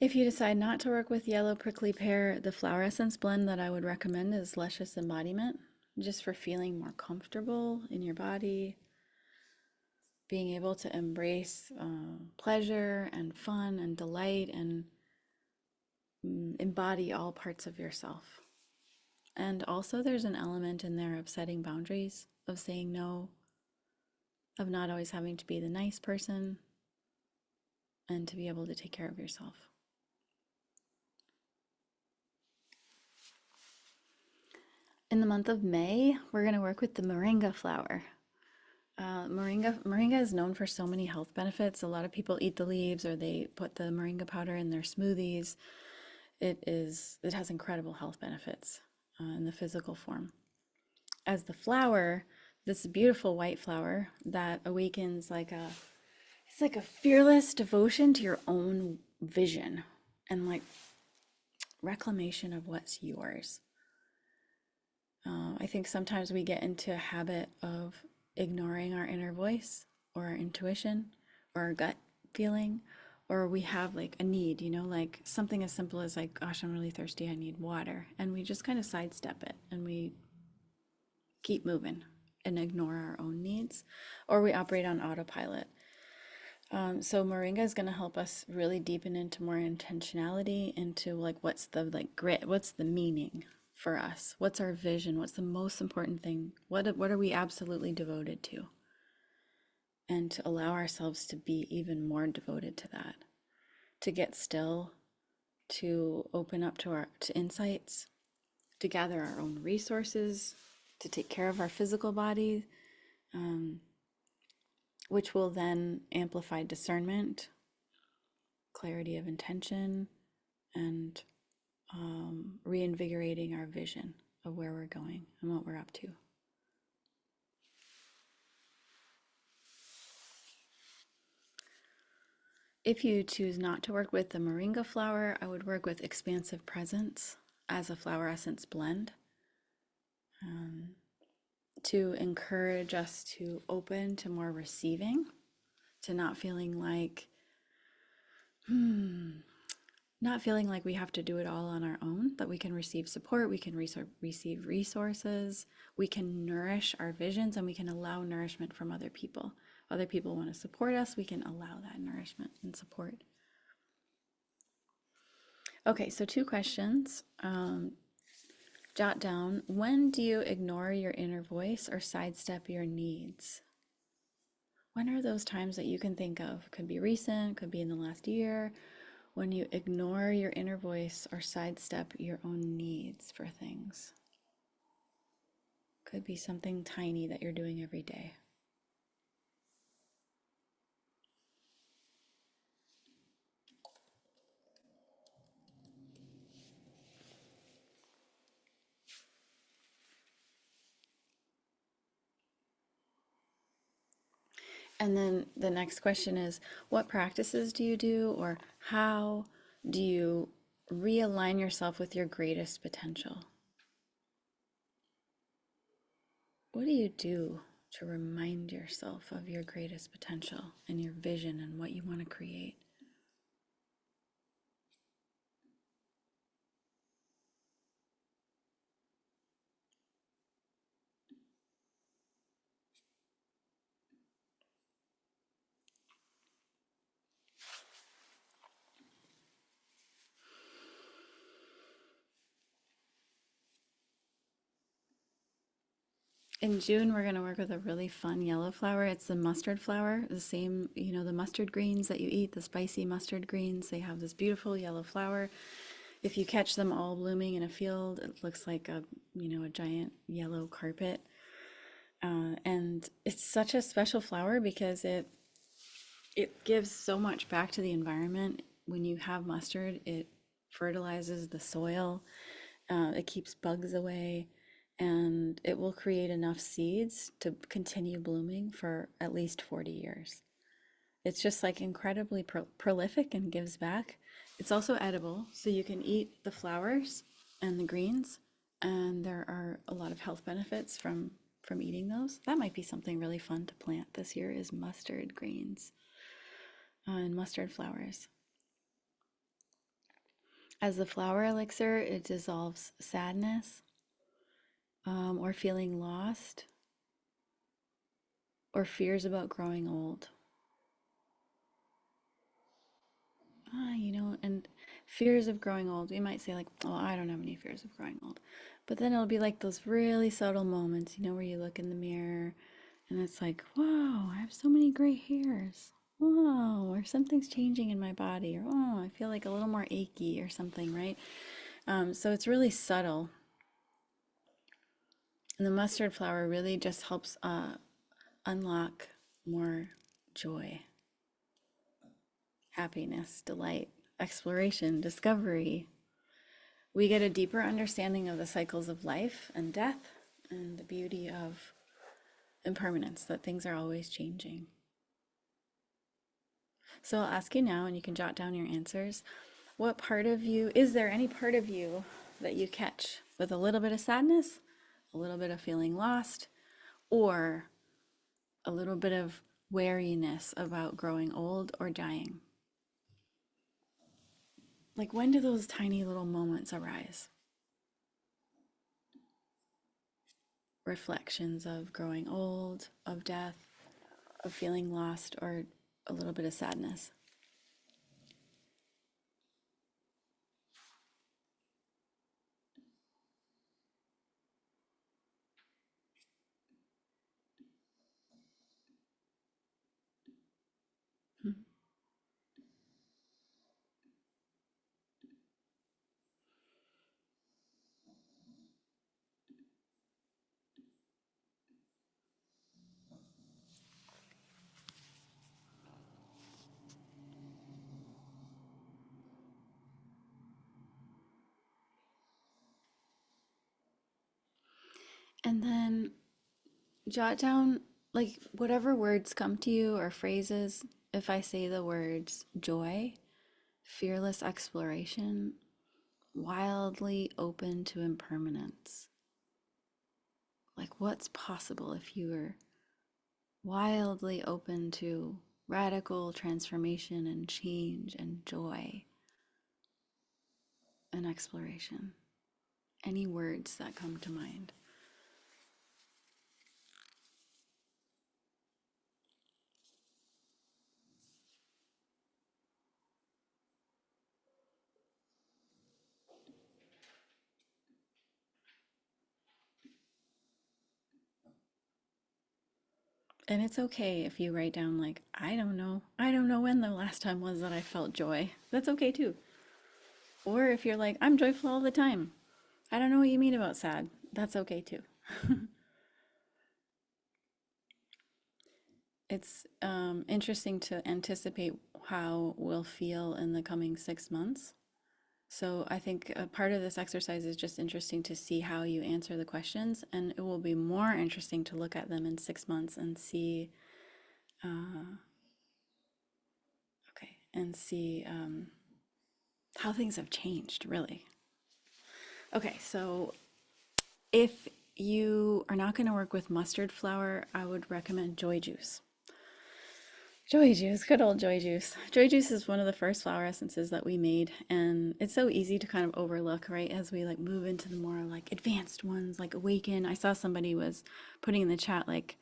S1: If you decide not to work with yellow prickly pear, the flower essence blend that I would recommend is Luscious Embodiment, just for feeling more comfortable in your body, being able to embrace pleasure and fun and delight and embody all parts of yourself. And also, there's an element in there of setting boundaries, of saying no, of not always having to be the nice person, and to be able to take care of yourself. In the month of May, we're going to work with the moringa flower. Moringa is known for so many health benefits. A lot of people eat the leaves or they put the moringa powder in their smoothies. It has incredible health benefits in the physical form. As the flower, this beautiful white flower that awakens it's like a fearless devotion to your own vision and like reclamation of what's yours. I think sometimes we get into a habit of ignoring our inner voice or our intuition or our gut feeling, or we have like a need, like something as simple as like, gosh, I'm really thirsty, I need water. And we just kind of sidestep it and we keep moving and ignore our own needs, or we operate on autopilot. So moringa is going to help us really deepen into more intentionality into like what's the like grit, what's the meaning for us, what's our vision, what's the most important thing, what are we absolutely devoted to, and to allow ourselves to be even more devoted to that, to get still, to open up to insights, to gather our own resources, to take care of our physical body, which will then amplify discernment, clarity of intention, and reinvigorating our vision of where we're going and what we're up to. If you choose not to work with the moringa flower, I would work with expansive presence as a flower essence blend, to encourage us to open to more receiving, to not feeling like we have to do it all on our own, that we can receive support, we can receive resources, we can nourish our visions, and we can allow nourishment from other people. Other people want to support us, we can allow that nourishment and support. Okay, so 2 questions. Jot down, when do you ignore your inner voice or sidestep your needs? When are those times that you can think of? Could be recent, could be in the last year, when you ignore your inner voice or sidestep your own needs for things. Could be something tiny that you're doing every day. And then the next question is, what practices do you do, or how do you realign yourself with your greatest potential? What do you do to remind yourself of your greatest potential and your vision and what you want to create. In June, we're going to work with a really fun yellow flower. It's the mustard flower, the same, the mustard greens that you eat, the spicy mustard greens. They have this beautiful yellow flower. If you catch them all blooming in a field, it looks like a giant yellow carpet. And it's such a special flower because it gives so much back to the environment. When you have mustard, it fertilizes the soil, it keeps bugs away, and it will create enough seeds to continue blooming for at least 40 years. It's just like incredibly prolific and gives back. It's also edible, so you can eat the flowers and the greens, and there are a lot of health benefits from eating those. That might be something really fun to plant this year, is mustard greens and mustard flowers. As the flower elixir, it dissolves sadness, or feeling lost, or fears about growing old. And fears of growing old, we might say, like, oh, I don't have any fears of growing old. But then it'll be like those really subtle moments, where you look in the mirror and it's like, wow, I have so many gray hairs. Whoa, or something's changing in my body, or oh, I feel like a little more achy or something, right? So it's really subtle. And the mustard flower really just helps unlock more joy, happiness, delight, exploration, discovery. We get a deeper understanding of the cycles of life and death and the beauty of impermanence, that things are always changing. So I'll ask you now, and you can jot down your answers. What part of you, is there any part of you that you catch with a little bit of sadness, a little bit of feeling lost, or a little bit of wariness about growing old or dying? Like, when do those tiny little moments arise? Reflections of growing old, of death, of feeling lost, or a little bit of sadness. And then jot down, like, whatever words come to you or phrases. If I say the words joy, fearless exploration, wildly open to impermanence, like, what's possible if you were wildly open to radical transformation and change and joy and exploration? Any words that come to mind? And it's okay if you write down, like, I don't know. I don't know when the last time was that I felt joy. That's okay too. Or if you're like, I'm joyful all the time. I don't know what you mean about sad. That's okay too. It's interesting to anticipate how we'll feel in the coming 6 months. So I think a part of this exercise is just interesting to see how you answer the questions, and it will be more interesting to look at them in 6 months and see, okay, and see how things have changed, really. Okay, so if you are not going to work with mustard flower, I would recommend joy juice. Joy juice, good old joy juice. Joy juice is one of the first flower essences that we made, and it's so easy to kind of overlook, right? As we like move into the more like advanced ones, like awaken. I saw somebody was putting in the chat, like,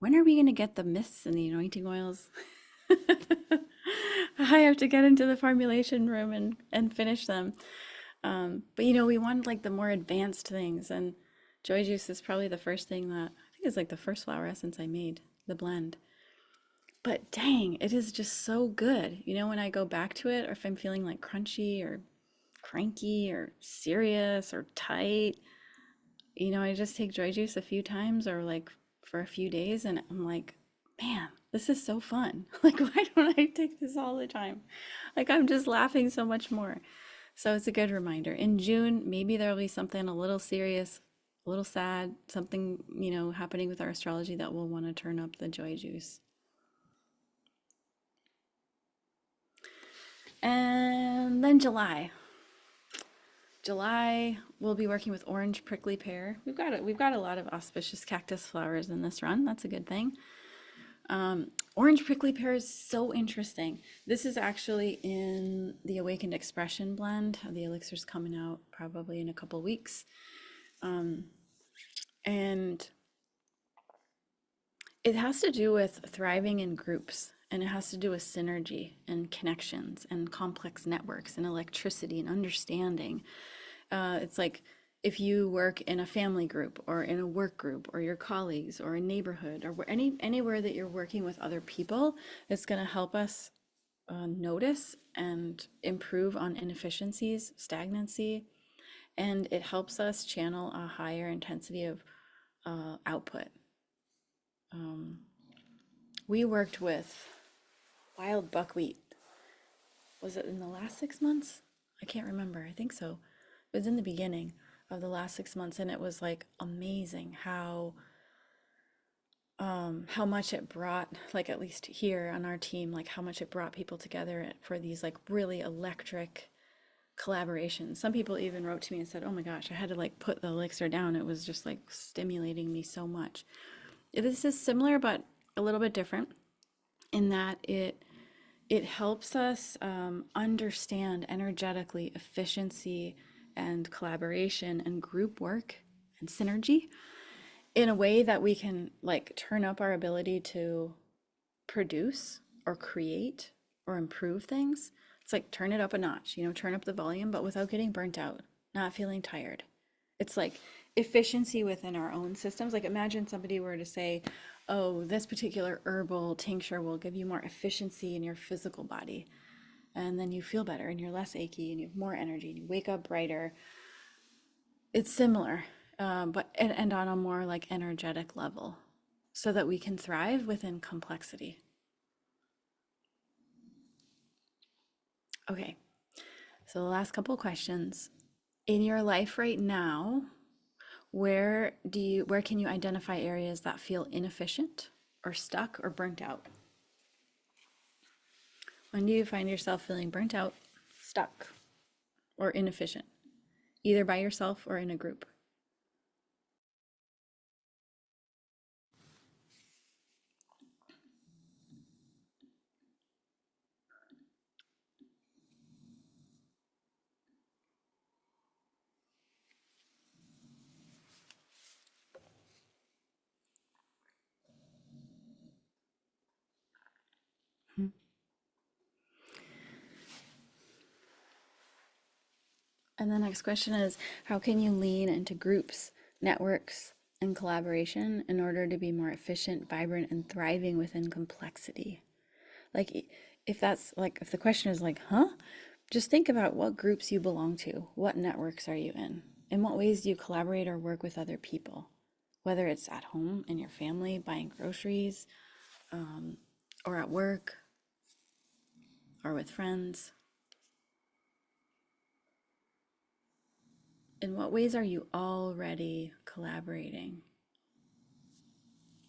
S1: when are we going to get the mists and the anointing oils? I have to get into the formulation room and finish them. But you know, we want like the more advanced things, and joy juice is probably the first thing that I think is like the first flower essence I made, the blend. But dang, it is just so good. You know, when I go back to it, or if I'm feeling like crunchy or cranky or serious or tight, you know, I just take joy juice a few times or like for a few days, and I'm like, man, this is so fun. Like, why don't I take this all the time? Like, I'm just laughing so much more. So it's a good reminder. In June, maybe there'll be something a little serious, a little sad, something, you know, happening with our astrology that will want to turn up the joy juice. And then July. July, we'll be working with orange prickly pear. We've got a lot of auspicious cactus flowers in this run. That's a good thing. Orange prickly pear is so interesting. This is actually in the Awakened Expression blend. The Elixir's coming out probably in a couple weeks. And it has to do with thriving in groups, and it has to do with synergy and connections and complex networks and electricity and understanding. It's like if you work in a family group or in a work group or your colleagues or a neighborhood or anywhere that you're working with other people, it's going to help us notice and improve on inefficiencies, stagnancy, and it helps us channel a higher intensity of output. We worked with wild buckwheat. Was it in the last 6 months? I can't remember. I think so. It was in the beginning of the last 6 months, and it was like amazing how much it brought, like at least here on our team, like how much it brought people together for these like really electric collaborations. Some people even wrote to me and said, "Oh my gosh, I had to like put the elixir down. It was just like stimulating me so much." This is similar but a little bit different in that it helps us understand energetically efficiency and collaboration and group work and synergy in a way that we can like turn up our ability to produce or create or improve things. It's like turn it up a notch, you know, turn up the volume, but without getting burnt out, not feeling tired. It's like efficiency within our own systems. Like imagine somebody were to say, oh, this particular herbal tincture will give you more efficiency in your physical body. And then you feel better and you're less achy and you have more energy and you wake up brighter. It's similar, but and on a more like energetic level so that we can thrive within complexity. Okay, so the last couple of questions. In your life right now, where can you identify areas that feel inefficient or stuck or burnt out? When do you find yourself feeling burnt out, stuck, or inefficient, either by yourself or in a group? And the next question is, how can you lean into groups, networks, and collaboration in order to be more efficient, vibrant, and thriving within complexity? Like, if the question is like, huh? Just think about what groups you belong to. What networks are you in? In what ways do you collaborate or work with other people? Whether it's at home, in your family, buying groceries, or at work, or with friends. In what ways are you already collaborating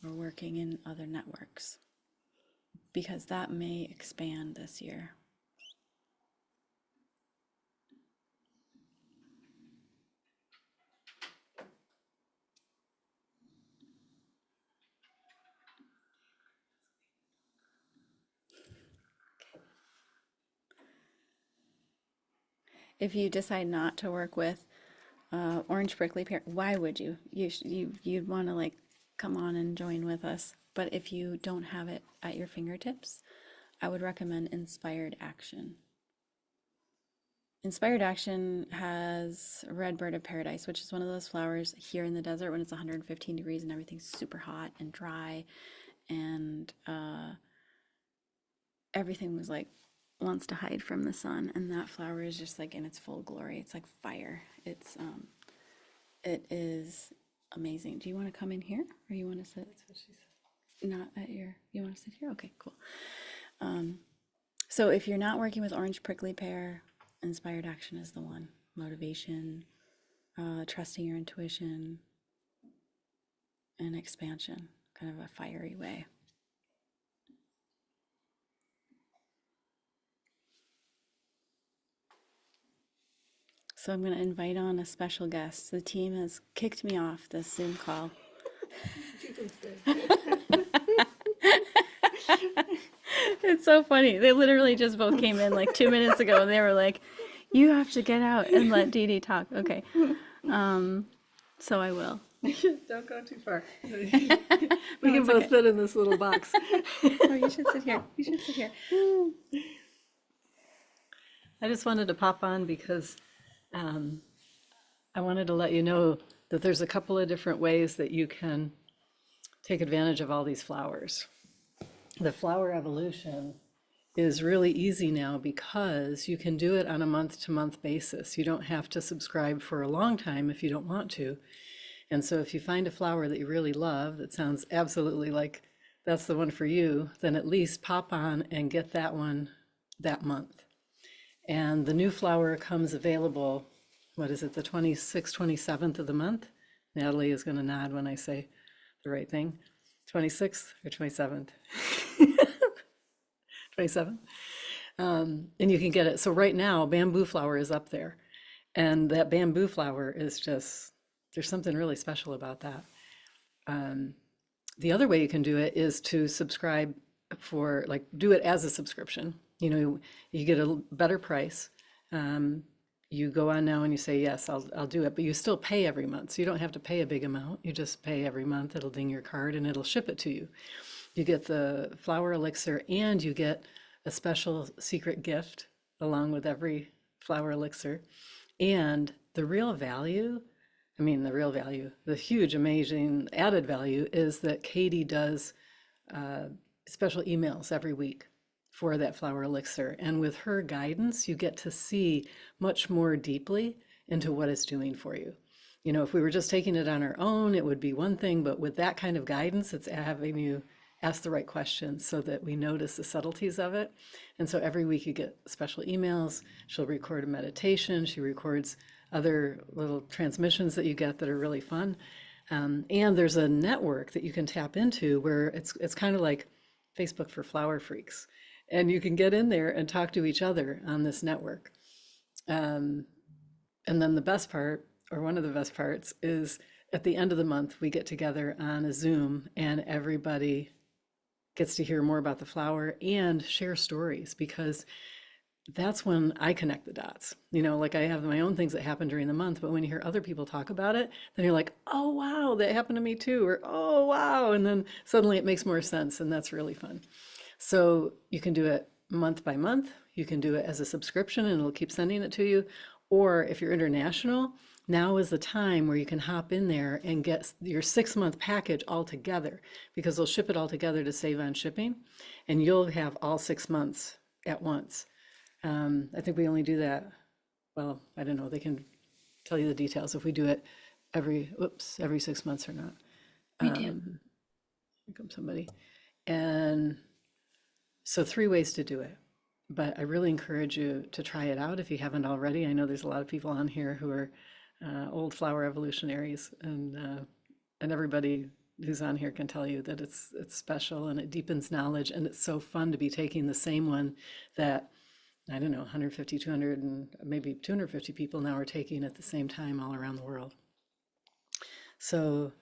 S1: or working in other networks? Because that may expand this year. if you decide not to work with orange prickly pear, why would you? You'd want to like come on and join with us. But if you don't have it at your fingertips, I would recommend Inspired Action. Inspired Action has Red Bird of Paradise, which is one of those flowers here in the desert when it's 115 degrees and everything's super hot and dry, and everything was like wants to hide from the sun, and that flower is just like in its full glory. It's like fire. It is amazing. Do you want to come in here, or you want to sit?
S2: That's what she said.
S1: Not at your. You want to sit here? Okay, cool. So if you're not working with orange prickly pear, Inspired Action is the one. Motivation, trusting your intuition, and expansion, kind of a fiery way. So I'm going to invite on a special guest. The team has kicked me off this Zoom call.
S2: You can stay.
S1: It's so funny. They literally just both came in like 2 minutes ago and they were like, you have to get out and let Dee Dee talk. Okay. So I will.
S2: Don't go too far. We can both fit in this little box.
S1: Oh, you should sit here. You should sit here.
S2: I just wanted to pop on because I wanted to let you know that there's a couple of different ways that you can take advantage of all these flowers. The Flowerevolution is really easy now because you can do it on a month-to-month basis. You don't have to subscribe for a long time if you don't want to. And so if you find a flower that you really love that sounds absolutely like that's the one for you, then at least pop on and get that one that month. And the new flower comes available, what is it, the 26th, 27th of the month? Natalie is going to nod when I say the right thing. 26th or 27th? 27th. And you can get it. So right now, bamboo flower is up there. And that bamboo flower is just, there's something really special about that. The other way you can do it is to subscribe for, like, do it as a subscription. You know, you get a better price. You go on now and you say, yes, I'll do it, but you still pay every month. So you don't have to pay a big amount. You just pay every month. It'll ding your card and it'll ship it to you. You get the flower elixir and you get a special secret gift along with every flower elixir. And the real value, the huge, amazing added value is that Katie does special emails every week for that flower elixir. And with her guidance, you get to see much more deeply into what it's doing for you. You know, if we were just taking it on our own, it would be one thing, but with that kind of guidance, it's having you ask the right questions so that we notice the subtleties of it. And so every week you get special emails. She'll record a meditation. She records other little transmissions that you get that are really fun. And there's a network that you can tap into where it's kind of like Facebook for flower freaks. And you can get in there and talk to each other on this network. And then the best part, or one of the best parts, is at the end of the month, we get together on a Zoom and everybody gets to hear more about the flower and share stories, because that's when I connect the dots. You know, like I have my own things that happen during the month, but when you hear other people talk about it, then you're like, oh, wow, that happened to me too, or oh, wow. And then suddenly it makes more sense, and that's really fun. So you can do it month by month. You can do it as a subscription and it'll keep sending it to you. Or if you're international, now is the time where you can hop in there and get your 6-month package all together, because they'll ship it all together to save on shipping, and you'll have all 6 months at once. I think we only do that, well, I don't know, they can tell you the details if we do it every 6 months or not.
S1: We do.
S2: Here comes somebody. And so 3 ways to do it. But I really encourage you to try it out if you haven't already. I know there's a lot of people on here who are old flower evolutionaries, and everybody who's on here can tell you that it's special and it deepens knowledge, and it's so fun to be taking the same one that, I don't know, 150, 200, and maybe 250 people now are taking at the same time all around the world. So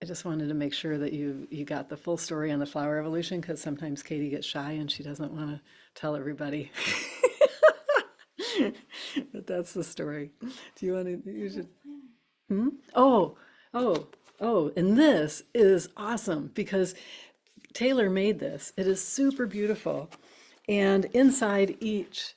S2: I just wanted to make sure that you got the full story on the flower evolution, because sometimes Katie gets shy and she doesn't want to tell everybody. But that's the story. Do you want to, you should, oh, oh, oh, and this is awesome because Taylor made this. It is super beautiful. And inside each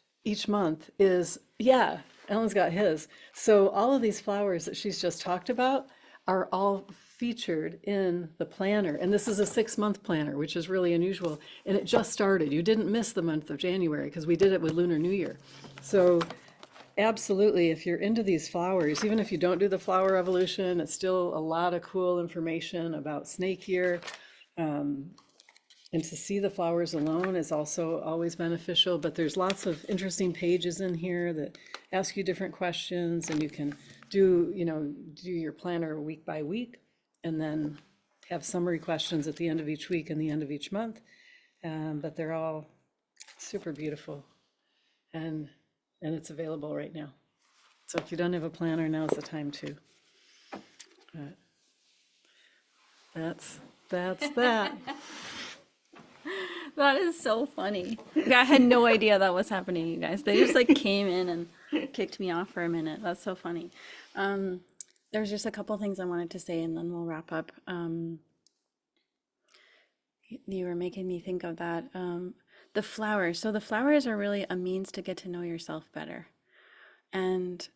S2: month is, yeah, Ellen's got his. So all of these flowers that she's just talked about are all featured in the planner. And this is a 6-month planner, which is really unusual. And it just started. You didn't miss the month of January because we did it with Lunar New Year. So absolutely, if you're into these flowers, even if you don't do the flower evolution, it's still a lot of cool information about snake year. And to see the flowers alone is also always beneficial, but there's lots of interesting pages in here that ask you different questions, and you can do, do your planner week by week, and then have summary questions at the end of each week and the end of each month. But they're all super beautiful, and it's available right now. So if you don't have a planner, now's the time to. That's that.
S1: That is so funny. Yeah, I had no idea that was happening, you guys. They just like came in and kicked me off for a minute. That's so funny. There's just a couple things I wanted to say and then we'll wrap up. You were making me think of that. The flowers. So the flowers are really a means to get to know yourself better. And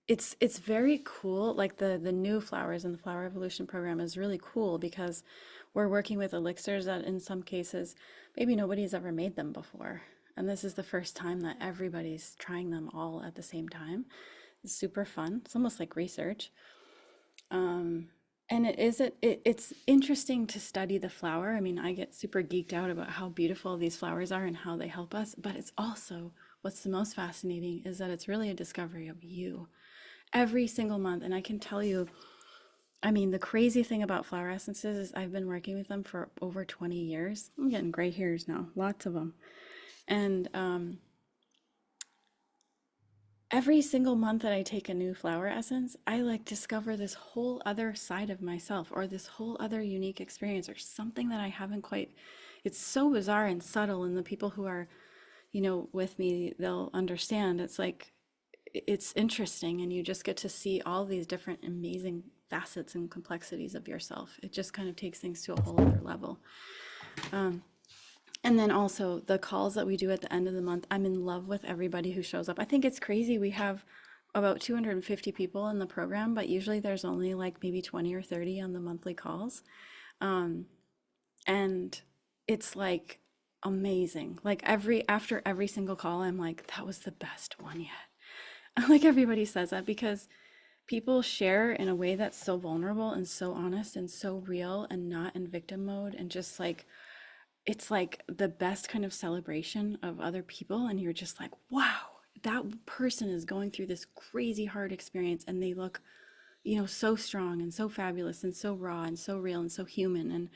S1: it's very cool. Like the new flowers in the Flower Evolution program is really cool because we're working with elixirs that in some cases maybe nobody's ever made them before. And this is the first time that everybody's trying them all at the same time. It's super fun. It's almost like research. And it's interesting to study the flower. I mean, I get super geeked out about how beautiful these flowers are and how they help us, but it's also what's the most fascinating is that it's really a discovery of you every single month. And I can tell you, I mean, the crazy thing about flower essences is I've been working with them for over 20 years. I'm getting gray hairs now, lots of them. And every single month that I take a new flower essence, I like discover this whole other side of myself or this whole other unique experience or something that I haven't quite. It's so bizarre and subtle, and the people who are, with me, they'll understand. It's like it's interesting, and you just get to see all these different amazing facets and complexities of yourself. It just kind of takes things to a whole other level. And then also the calls that we do at the end of the month, I'm in love with everybody who shows up. I think it's crazy. We have about 250 people in the program, but usually there's only like maybe 20 or 30 on the monthly calls. And it's like amazing. Like after every single call, I'm like, that was the best one yet. Like everybody says that because people share in a way that's so vulnerable and so honest and so real and not in victim mode and just like it's like the best kind of celebration of other people, and you're just like, wow, that person is going through this crazy hard experience and they look, so strong and so fabulous and so raw and so real and so human.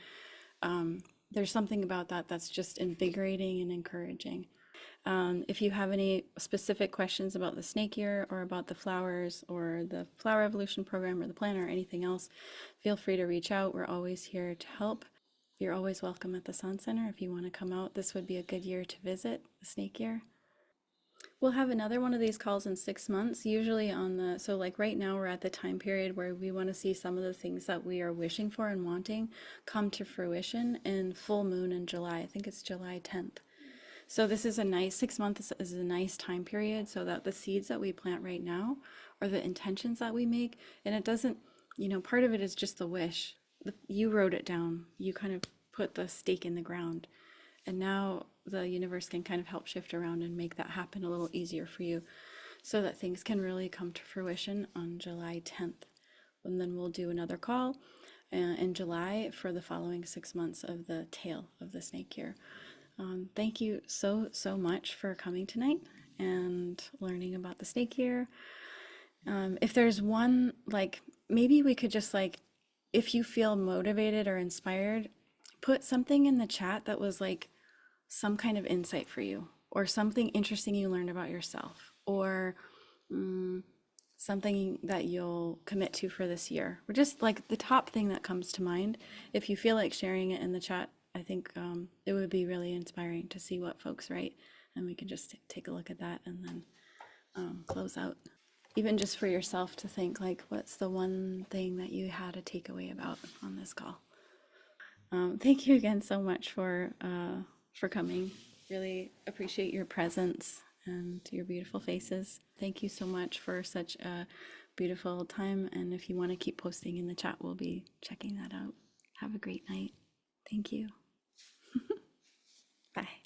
S1: And there's something about that that's just invigorating and encouraging. If you have any specific questions about the snake year or about the flowers or the flower evolution program or the planner or anything else, feel free to reach out. We're always here to help. You're always welcome at the Sun Center if you want to come out. This would be a good year to visit the snake year. We'll have another one of these calls in 6 months, usually so like right now we're at the time period where we want to see some of the things that we are wishing for and wanting come to fruition in full moon in July. I think it's July 10th. So this is a nice 6 months is a nice time period so that the seeds that we plant right now or the intentions that we make, and it doesn't, part of it is just the wish. You wrote it down. You kind of put the stake in the ground. And now the universe can kind of help shift around and make that happen a little easier for you so that things can really come to fruition on July 10th. And then we'll do another call in July for the following 6 months of the tail of the snake year. Thank you so much for coming tonight and learning about the snake year. If there's one, like, maybe we could just like, if you feel motivated or inspired, put something in the chat that was like some kind of insight for you or something interesting you learned about yourself or something that you'll commit to for this year, or just like the top thing that comes to mind. If you feel like sharing it in the chat, I think it would be really inspiring to see what folks write and we can just take a look at that and then close out. Even just for yourself to think, like, what's the one thing that you had a takeaway about on this call? Thank you again so much for coming. Really appreciate your presence and your beautiful faces. Thank you so much for such a beautiful time. And if you want to keep posting in the chat, we'll be checking that out. Have a great night. Thank you. Bye.